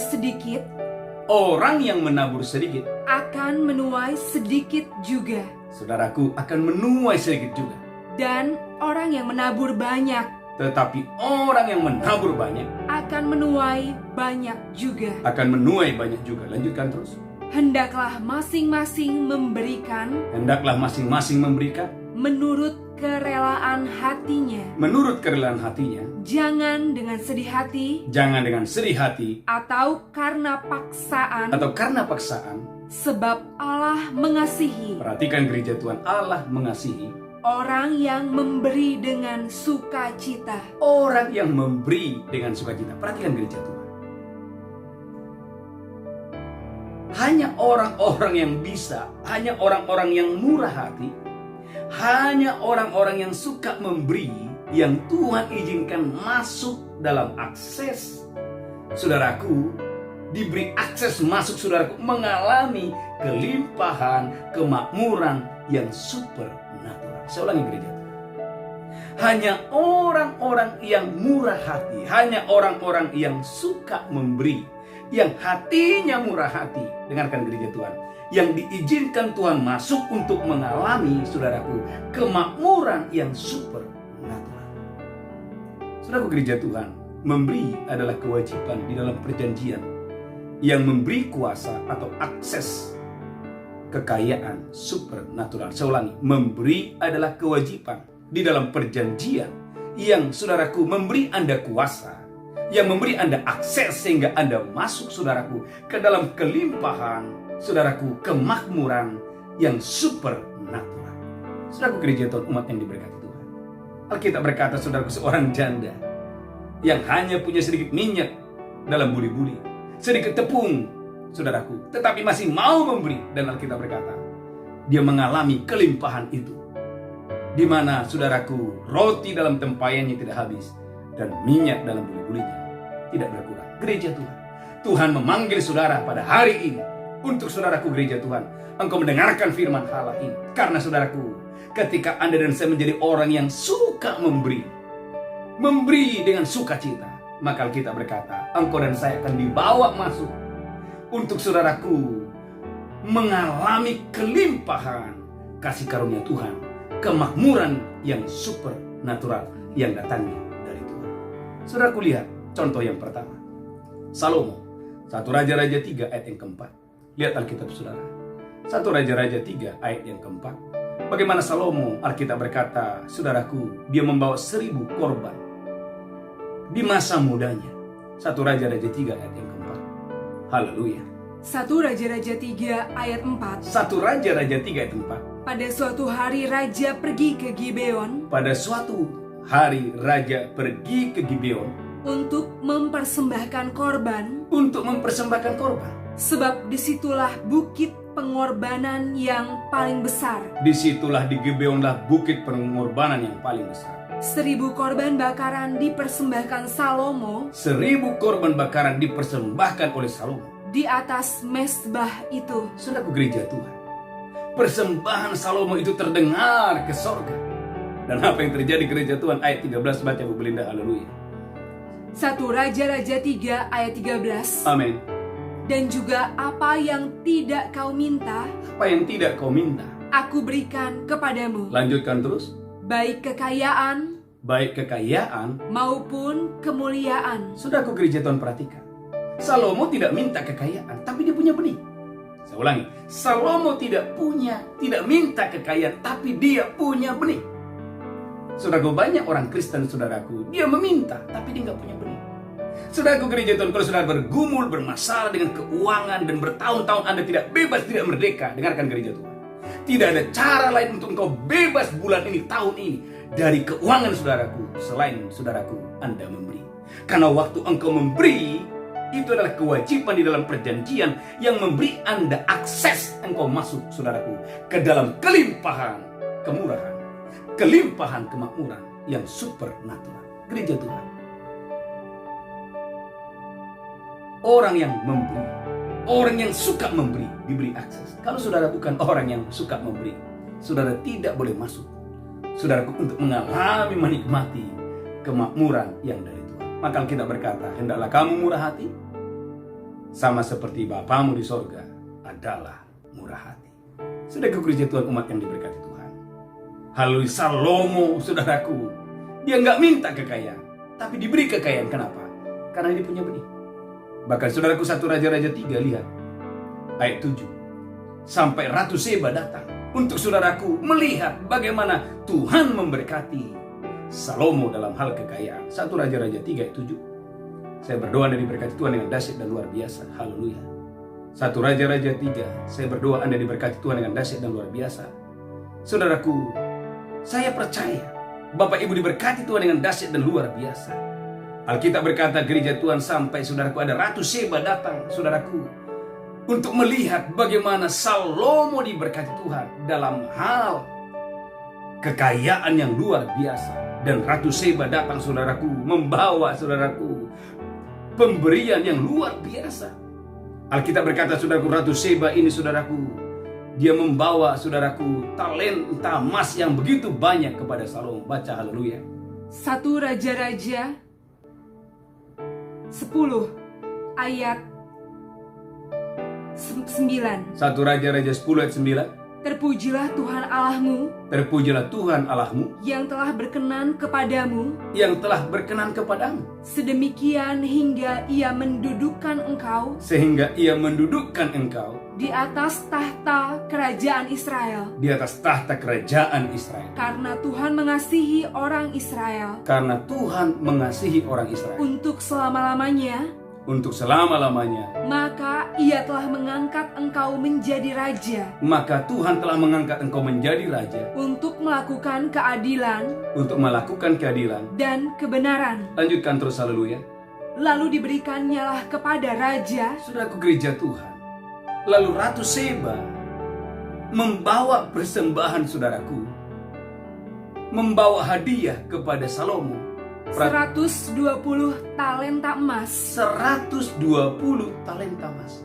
B: sedikit
C: akan menuai sedikit juga.
B: Saudaraku, akan menuai sedikit juga.
C: Dan orang yang menabur banyak
B: Tetapi orang yang menabur banyak
C: akan menuai banyak juga.
B: akan menuai banyak juga. Lanjutkan terus.
C: Hendaklah masing-masing memberikan
B: Hendaklah masing-masing memberikan
C: menurut kerelaan hatinya.
B: menurut kerelaan hatinya,
C: Jangan dengan sedih hati
B: jangan dengan sedih hati
C: atau karena paksaan,
B: atau karena paksaan.
C: sebab Allah mengasihi
B: Perhatikan gereja Tuhan, Allah mengasihi
C: orang yang memberi dengan sukacita.
B: orang yang memberi dengan sukacita. Perhatikan gereja Tuhan. Hanya orang-orang yang bisa, hanya orang-orang yang murah hati, hanya orang-orang yang suka memberi yang Tuhan izinkan masuk dalam akses. Saudaraku, diberi akses masuk, saudaraku, mengalami kelimpahan, kemakmuran yang supernatural. Saya ulangi gereja Tuhan. Hanya orang-orang yang murah hati, hanya orang-orang yang suka memberi, yang hatinya murah hati, dengarkan gereja Tuhan, yang diizinkan Tuhan masuk untuk mengalami, saudaraku, kemakmuran yang supernatural. Saudaraku gereja Tuhan, memberi adalah kewajiban di dalam perjanjian yang memberi kuasa atau akses kekayaan supernatural. Saya ulangi, memberi adalah kewajiban di dalam perjanjian yang, saudaraku, memberi Anda kuasa, yang memberi Anda akses sehingga Anda masuk, saudaraku, ke dalam kelimpahan, saudaraku, kemakmuran yang supernatural. Saudaraku gereja Tuhan, umat yang diberkati Tuhan, Alkitab berkata, saudaraku, seorang janda yang hanya punya sedikit minyak dalam buli-buli, sedikit tepung, saudaraku, tetapi masih mau memberi. Dan Alkitab berkata, dia mengalami kelimpahan itu, di mana, saudaraku, roti dalam tempayannya tidak habis dan minyak dalam buli-bulinya tidak berkurang. Gereja Tuhan, Tuhan memanggil saudara pada hari ini untuk, saudaraku gereja Tuhan, engkau mendengarkan firman Allah ini. Karena, saudaraku, ketika Anda dan saya menjadi orang yang suka memberi dengan sukacita, maka Alkitab berkata, engkau dan saya akan dibawa masuk untuk, saudaraku, mengalami kelimpahan kasih karunia Tuhan, kemakmuran yang supernatural yang datangnya dari Tuhan. Saudaraku, lihat contoh yang pertama, Salomo, 1 Raja-Raja 3 ayat yang keempat. Lihat Alkitab saudara, 1 Raja-Raja 3 ayat yang keempat. Bagaimana Salomo, Alkitab berkata, saudaraku, dia membawa 1000 korban di masa mudanya. 1 Raja-Raja 3 ayat yang keempat. Haleluya.
C: 1 Raja-Raja 3 ayat 4.
B: 1 Raja-Raja 3 ayat 4.
C: Pada suatu hari raja pergi ke Gibeon
B: Pada suatu hari raja pergi ke Gibeon
C: untuk mempersembahkan korban,
B: untuk mempersembahkan korban.
C: sebab disitulah bukit pengorbanan yang paling besar.
B: Disitulah di Gibeonlah bukit pengorbanan yang paling besar.
C: 1000 korban bakaran dipersembahkan Salomo
B: 1000 korban bakaran dipersembahkan oleh Salomo
C: di atas mezbah itu.
B: Saudaraku gereja Tuhan, persembahan Salomo itu terdengar ke sorga. Dan apa yang terjadi gereja Tuhan? Ayat 13, baca Bu Belinda, haleluya.
C: 1 Raja-Raja 3 ayat 13.
B: Amin.
C: Dan juga apa yang tidak kau minta,
B: Apa yang tidak kau minta,
C: aku berikan kepadamu,
B: lanjutkan terus,
C: baik kekayaan
B: baik kekayaan.
C: maupun kemuliaan.
B: Saudaraku gereja Tuhan, perhatikan, Salomo tidak minta kekayaan, tapi dia punya benih. Saya ulangi, Salomo tidak minta kekayaan, tapi dia punya benih. Saudaraku, banyak orang Kristen, saudaraku, dia meminta, tapi dia nggak punya benih. Saudaraku gereja Tuhan, kalau saudara bergumul, bermasalah dengan keuangan, dan bertahun-tahun Anda tidak bebas, tidak merdeka, dengarkan gereja Tuhan. Tidak ada cara lain untuk engkau bebas bulan ini, tahun ini, dari keuangan saudaraku, selain, saudaraku, Anda memberi. Karena waktu engkau memberi, itu adalah kewajiban di dalam perjanjian yang memberi Anda akses engkau masuk, saudaraku, ke dalam kelimpahan kemurahan, kelimpahan kemakmuran yang supernatural. Gereja Tuhan, orang yang memberi, orang yang suka memberi, diberi akses. Kalau saudara bukan orang yang suka memberi, saudara tidak boleh masuk, saudaraku, untuk mengalami, menikmati kemakmuran yang dari Tuhan. Maka kita berkata, hendaklah kamu murah hati, sama seperti Bapamu di sorga adalah murah hati. Saudaraku gereja Tuhan, umat yang diberkati Tuhan, Haleluya. Salomo, saudaraku, dia nggak minta kekayaan, tapi diberi kekayaan. Kenapa? Karena dia punya benih. Bahkan saudaraku, 1 Raja-Raja 3, lihat ayat 7. Sampai Ratu Seba datang untuk saudaraku melihat bagaimana Tuhan memberkati Salomo dalam hal kekayaan. 1 Raja-Raja 3 ayat 7. Saya berdoa Anda diberkati Tuhan dengan dahsyat dan luar biasa. Haleluya. 1 Raja-Raja 3. Saya berdoa Anda diberkati Tuhan dengan dahsyat dan luar biasa. Saudaraku, saya percaya Bapak Ibu diberkati Tuhan dengan dahsyat dan luar biasa. Alkitab berkata gereja Tuhan sampai saudaraku ada Ratu Seba datang, saudaraku, untuk melihat bagaimana Salomo diberkati Tuhan dalam hal kekayaan yang luar biasa. Dan Ratu Seba datang, saudaraku, membawa, saudaraku, pemberian yang luar biasa. Alkitab berkata, saudaraku, Ratu Seba ini, saudaraku, dia membawa, saudaraku, talenta emas yang begitu banyak kepada Salomo. Baca, haleluya.
C: 1 Raja-Raja 10 ayat 9.
B: 1 Raja-Raja 10 ayat 9.
C: Terpujilah Tuhan Allahmu
B: Terpujilah Tuhan Allahmu
C: yang telah berkenan kepadamu,
B: yang telah berkenan kepadamu,
C: sedemikian hingga ia mendudukkan engkau
B: sehingga ia mendudukkan engkau
C: di atas tahta kerajaan Israel.
B: di atas tahta kerajaan Israel.
C: Karena Tuhan mengasihi orang Israel
B: Karena Tuhan mengasihi orang Israel
C: untuk selama-lamanya,
B: untuk selama-lamanya,
C: maka ia telah mengangkat engkau menjadi raja
B: maka Tuhan telah mengangkat engkau menjadi raja
C: untuk melakukan keadilan
B: untuk melakukan keadilan.
C: dan kebenaran.
B: Lanjutkan terus, haleluya.
C: Lalu diberikannya kepada raja
B: Saudaraku, gereja Tuhan. Lalu Ratu Seba membawa persembahan, saudaraku, membawa hadiah kepada Salomo
C: 120 talenta emas.
B: 120 talenta emas.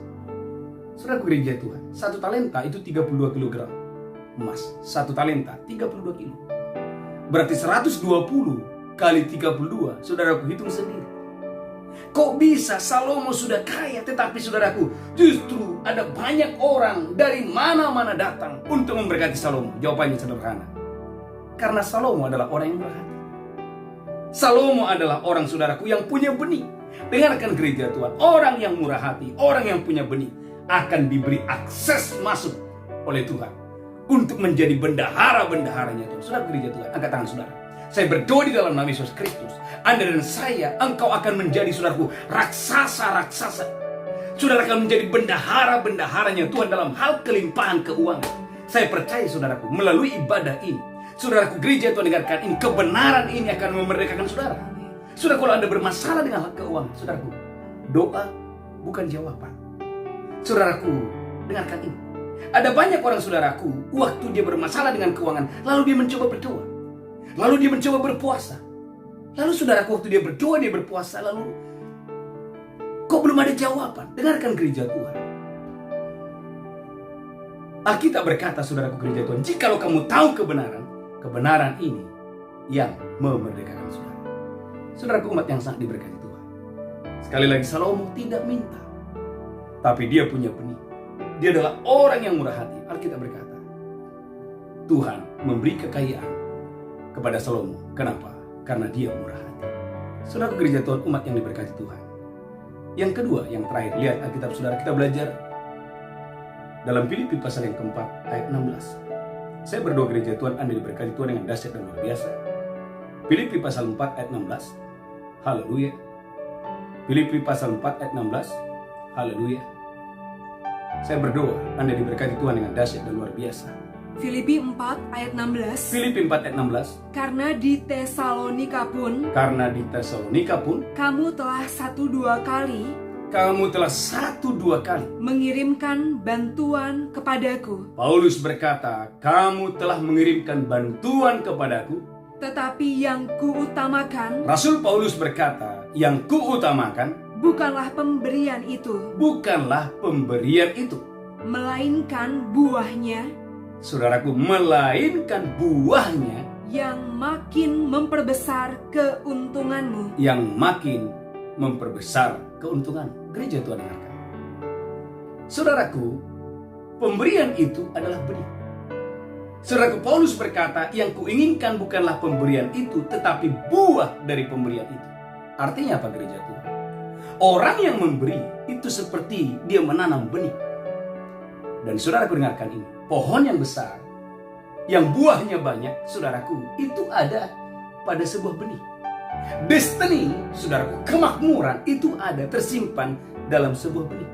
B: Saudaraku, gereja Tuhan, 1 talenta itu 32 kg emas. 1 talenta 32 kilo. Berarti 120 kali 32. Saudaraku, hitung sendiri. Kok bisa Salomo sudah kaya, tetapi saudaraku, justru ada banyak orang dari mana-mana datang untuk memberkati Salomo? Jawabannya sederhana. Karena Salomo adalah orang yang murah hati. Salomo adalah orang, saudaraku, yang punya benih. Dengarkan gereja Tuhan, orang yang murah hati, orang yang punya benih akan diberi akses masuk oleh Tuhan untuk menjadi bendahara-bendaharanya Tuhan. Saudara gereja Tuhan, angkat tangan saudara. Saya berdoa di dalam nama Yesus Kristus, Anda dan saya, engkau akan menjadi, saudaraku, raksasa-raksasa. Saudara akan menjadi bendahara-bendaharanya Tuhan dalam hal kelimpahan keuangan. Saya percaya, saudaraku, melalui ibadah ini, saudaraku, gereja Tuhan, dengarkan ini, kebenaran ini akan memerdekakan saudara. Saudara, kalau Anda bermasalah dengan hal keuangan, saudaraku, doa bukan jawaban. Saudaraku, dengarkan ini. Ada banyak orang, saudaraku, waktu dia bermasalah dengan keuangan, lalu dia mencoba berdoa, lalu dia mencoba berpuasa. Lalu saudaraku, waktu dia berdoa, dia berpuasa, lalu kok belum ada jawaban? Dengarkan gereja Tuhan. Alkitab berkata, saudaraku, gereja Tuhan, jikalau kamu tahu kebenaran, kebenaran ini yang memerdekakan saudara. Saudaraku, umat yang sangat diberkati Tuhan. Sekali lagi, Salomo tidak minta, tapi dia punya benih. Dia adalah orang yang murah hati. Alkitab berkata, Tuhan memberi kekayaan kepada Salomo. Kenapa? Karena dia murah hati. Saudaraku, gereja Tuhan, umat yang diberkati Tuhan. Yang kedua, yang terakhir, lihat Alkitab saudara, kita belajar dalam Filipi pasal yang keempat ayat 16. Saya berdoa gereja Tuhan, Anda diberkati Tuhan dengan dahsyat dan luar biasa. Filipi pasal 4 ayat 16. Haleluya. Filipi pasal 4 ayat 16. Haleluya. Saya berdoa Anda diberkati Tuhan dengan dahsyat dan luar biasa.
C: Filipi 4 ayat 16.
B: Filipi 4 ayat 16.
C: Karena di Tesalonika pun kamu telah 1-2 kali mengirimkan bantuan kepadaku.
B: Paulus berkata, kamu telah mengirimkan bantuan kepadaku.
C: Tetapi yang kuutamakan,
B: Rasul Paulus berkata, yang kuutamakan
C: bukanlah pemberian itu, melainkan buahnya,
B: saudaraku, melainkan buahnya
C: yang makin memperbesar keuntunganmu.
B: Gereja Tuhan, dengarkan. Saudaraku, pemberian itu adalah benih. Saudaraku, Paulus berkata, yang kuinginkan bukanlah pemberian itu, tetapi buah dari pemberian itu. Artinya apa gereja Tuhan? Orang yang memberi itu seperti dia menanam benih. Dan saudaraku dengarkan ini, pohon yang besar, yang buahnya banyak, saudaraku, itu ada pada sebuah benih. Destiny, saudaraku, kemakmuran itu ada tersimpan dalam sebuah benih.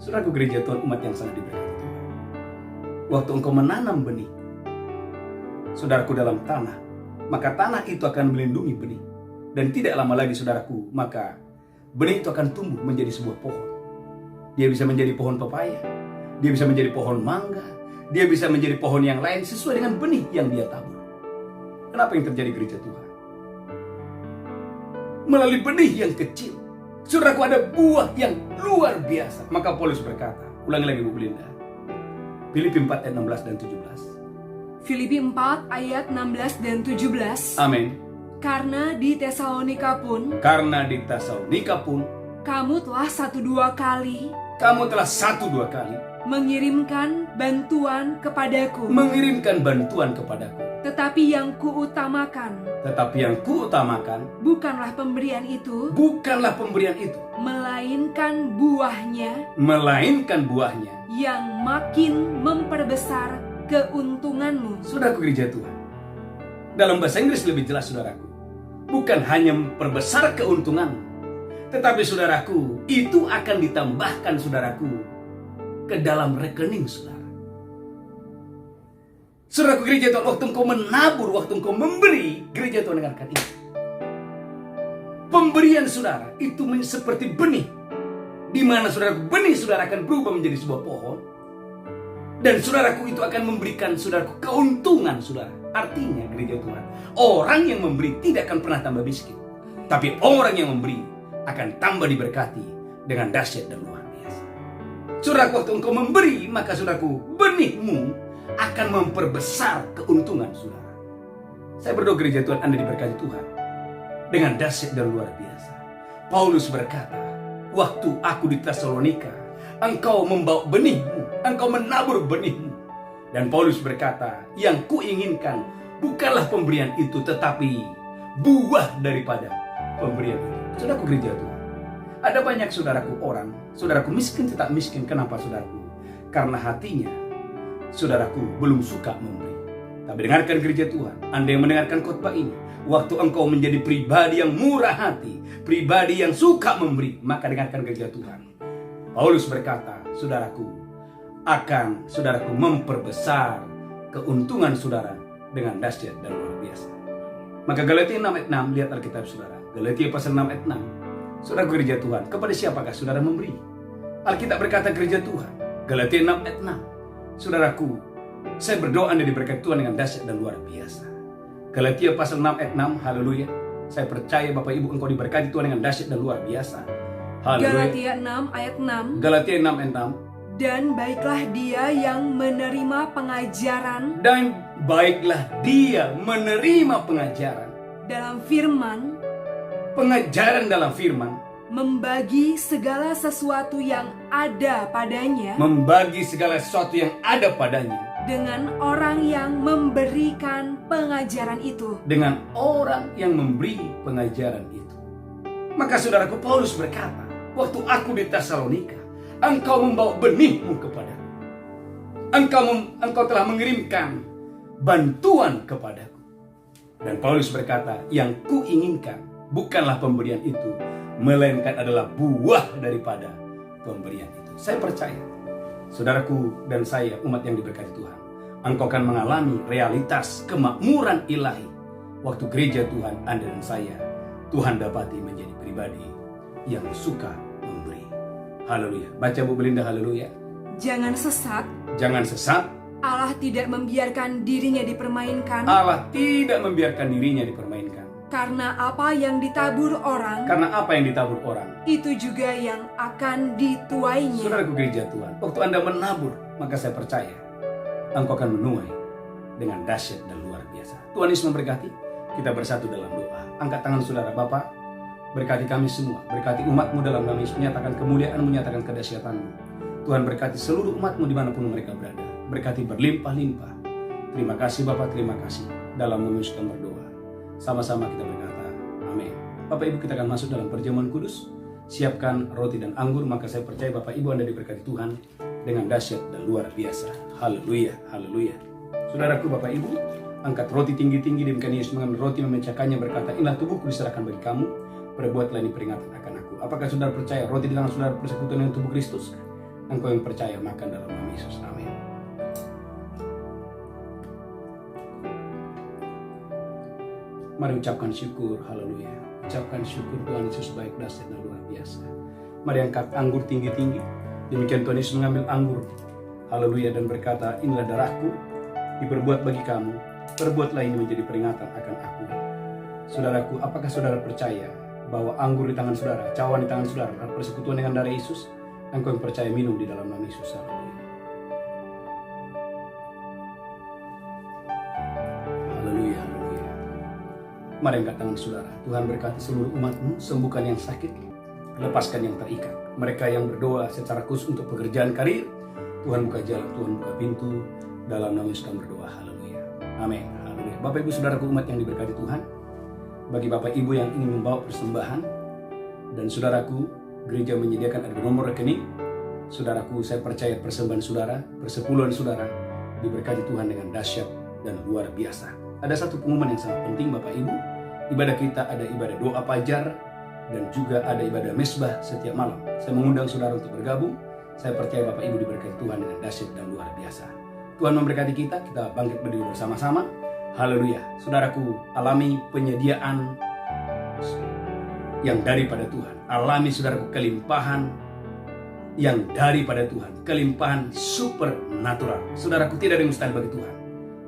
B: Saudaraku gereja Tuhan, umat yang sangat diberkati Tuhan. Waktu engkau menanam benih, saudaraku, dalam tanah, maka tanah itu akan melindungi benih. Dan tidak lama lagi, saudaraku, maka benih itu akan tumbuh menjadi sebuah pohon. Dia bisa menjadi pohon pepaya, dia bisa menjadi pohon mangga, dia bisa menjadi pohon yang lain sesuai dengan benih yang dia tabur. Kenapa yang terjadi gereja Tuhan? Melalui benih yang kecil, saudaraku, ada buah yang luar biasa. Maka Paulus berkata, ulangi lagi Bu Belinda, Filipi 4 ayat 16 dan 17.
C: Filipi 4 ayat 16 dan 17.
B: Amin.
C: Karena di Tesalonika pun kamu telah 1-2 kali mengirimkan bantuan kepadaku. Tetapi yang kuutamakan bukanlah pemberian itu, melainkan buahnya yang makin memperbesar keuntunganmu.
B: Saudaraku gereja Tuhan, dalam bahasa Inggris lebih jelas, saudaraku, bukan hanya memperbesar keuntunganmu, tetapi saudaraku, itu akan ditambahkan, saudaraku, ke dalam rekening saudara. Saudaraku gereja Tuhan, waktu engkau menabur, waktu engkau memberi, gereja Tuhan dengarkan ini. Pemberian saudara itu seperti benih, di mana saudaraku, benih saudara akan berubah menjadi sebuah pohon. Dan saudaraku, itu akan memberikan saudaraku keuntungan saudara. Artinya gereja Tuhan, orang yang memberi tidak akan pernah tambah miskin, tapi orang yang memberi akan tambah diberkati dengan dahsyat dan luar biasa. Saudaraku, waktu engkau memberi, maka saudaraku, benihmu akan memperbesar keuntungan saudara. Saya berdoa gereja Tuhan, Anda diberkati Tuhan dengan dahsyat dan luar biasa. Paulus berkata, waktu aku di Tesalonika, engkau membawa benihmu, engkau menabur benihmu. Dan Paulus berkata, yang kuinginkan bukanlah pemberian itu, tetapi buah daripada pemberian itu. Saudaraku gereja Tuhan, ada banyak saudaraku orang, saudaraku miskin tetap miskin. Kenapa saudaraku? Karena hatinya, saudaraku, belum suka memberi. Tapi dengarkan gereja Tuhan, Anda yang mendengarkan khotbah ini, waktu engkau menjadi pribadi yang murah hati, pribadi yang suka memberi, maka dengarkan gereja Tuhan. Paulus berkata, saudaraku, akan saudaraku memperbesar keuntungan saudara dengan dahsyat dan luar biasa. Maka Galatia 6 ayat 6, lihat Alkitab saudara. Galatia pasal 6 ayat 6. Saudara gereja Tuhan, kepada siapakah saudara memberi? Alkitab berkata gereja Tuhan, Galatia 6 ayat 6. Saudaraku, saya berdoa Anda diberkati Tuhan dengan dahsyat dan luar biasa. Galatia pasal 6 ayat 6, haleluya. Saya percaya Bapak Ibu engkau diberkati Tuhan dengan dahsyat dan luar biasa. Haleluya.
C: Galatia 6 ayat 6.
B: Galatia 6 ayat 6.
C: Dan baiklah dia yang menerima pengajaran dalam firman,
B: pengajaran dalam firman,
C: membagi segala sesuatu yang ada padanya, dengan orang yang memberikan pengajaran itu.
B: Maka saudaraku, Paulus berkata, waktu aku di Tesalonika, engkau membawa benihmu kepadaku. Engkau telah mengirimkan bantuan kepadaku. Dan Paulus berkata, yang kuinginkan bukanlah pemberian itu, melainkan adalah buah daripada pemberian itu. Saya percaya, saudaraku dan saya, umat yang diberkati Tuhan, engkau akan mengalami realitas kemakmuran ilahi. Waktu gereja Tuhan, Anda dan saya, Tuhan dapati menjadi pribadi yang suka memberi. Haleluya. Baca Bu Belinda, haleluya.
C: Jangan sesat.
B: Allah
C: tidak membiarkan dirinya dipermainkan. Karena apa yang ditabur orang, itu juga yang akan dituainya.
B: Saudaraku gereja Tuhan, waktu Anda menabur, maka saya percaya engkau akan menuai dengan dahsyat dan luar biasa. Tuhan Yesus memberkati. Kita bersatu dalam doa. Angkat tangan saudara. Bapa, berkati kami semua, berkati umat-Mu dalam nama Yesus, menyatakan kemuliaan-Mu, menyatakan kedahsyatan-Mu. Tuhan berkati seluruh umat-Mu dimanapun mereka berada. berkati berlimpah-limpah. Terima kasih Bapak, terima kasih. Dalam nama Yesus kami berdoa. Sama-sama kita berkata, amin. Bapak Ibu, kita akan masuk dalam perjamuan kudus. Siapkan roti dan anggur, maka saya percaya Bapak Ibu Anda diberkati Tuhan dengan dahsyat dan luar biasa. Haleluya, haleluya. Saudaraku Bapak Ibu, angkat roti tinggi-tinggi, demikian Yesus mengambil roti, memecahkannya, berkata, inilah tubuhku diserahkan bagi kamu, perbuatlah ini peringatan akan aku. Apakah saudara percaya roti di tangan saudara persekutuan dengan tubuh Kristus? Engkau yang percaya makan dalam nama Yesus. Amin. Mari ucapkan syukur, haleluya. Ucapkan syukur, Tuhan Yesus baik, dahsyat dan luar biasa. Mari angkat anggur tinggi-tinggi. Demikian Tuhan Yesus mengambil anggur, haleluya, dan berkata, inilah darahku, diperbuat bagi kamu, perbuatlah ini menjadi peringatan akan aku. Saudaraku, apakah saudara percaya bahwa anggur di tangan saudara, cawan di tangan saudara, persekutuan dengan darah Yesus? Engkau yang percaya minum di dalam nama Yesus. Haleluya. Haleluya, haleluya. Mari angkat tangan saudara. Tuhan berkati seluruh umat-Mu, sembuhkan yang sakit, lepaskan yang terikat. Mereka yang berdoa secara khusus untuk pekerjaan karir, Tuhan buka jalan, Tuhan buka pintu. Dalam nama Yesus kami berdoa. Haleluya. Amin. Haleluya. Bapak Ibu saudaraku umat yang diberkati Tuhan, bagi Bapak Ibu yang ingin membawa persembahan, dan saudaraku, gereja menyediakan ada nomor rekening. Saudaraku, saya percaya persembahan saudara, persepuluhan saudara diberkati Tuhan dengan dahsyat dan luar biasa. Ada satu pengumuman yang sangat penting Bapak Ibu. Ibadah kita ada ibadah doa fajar dan juga ada ibadah mesbah setiap malam. Saya mengundang saudara untuk bergabung. Saya percaya Bapak Ibu diberkati Tuhan dengan dahsyat dan luar biasa. Tuhan memberkati kita bangkit berdiri bersama-sama. Haleluya. Saudaraku, alami penyediaan yang daripada Tuhan. Alami saudaraku kelimpahan yang daripada Tuhan. Kelimpahan supernatural. Saudaraku, tidak ada yang mustahil bagi Tuhan.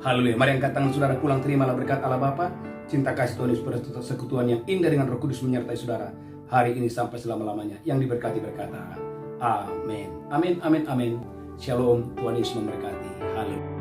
B: Haleluya. Mari angkat tangan saudara, pulang terimalah berkat Allah Bapa, cinta kasih Tuhan Yesus, persekutuan yang indah dengan Roh Kudus menyertai saudara hari ini sampai selama-lamanya. Yang diberkati berkata, amin. Amin, amin, amin. Shalom, Tuhan Yesus memberkati. Haleluya.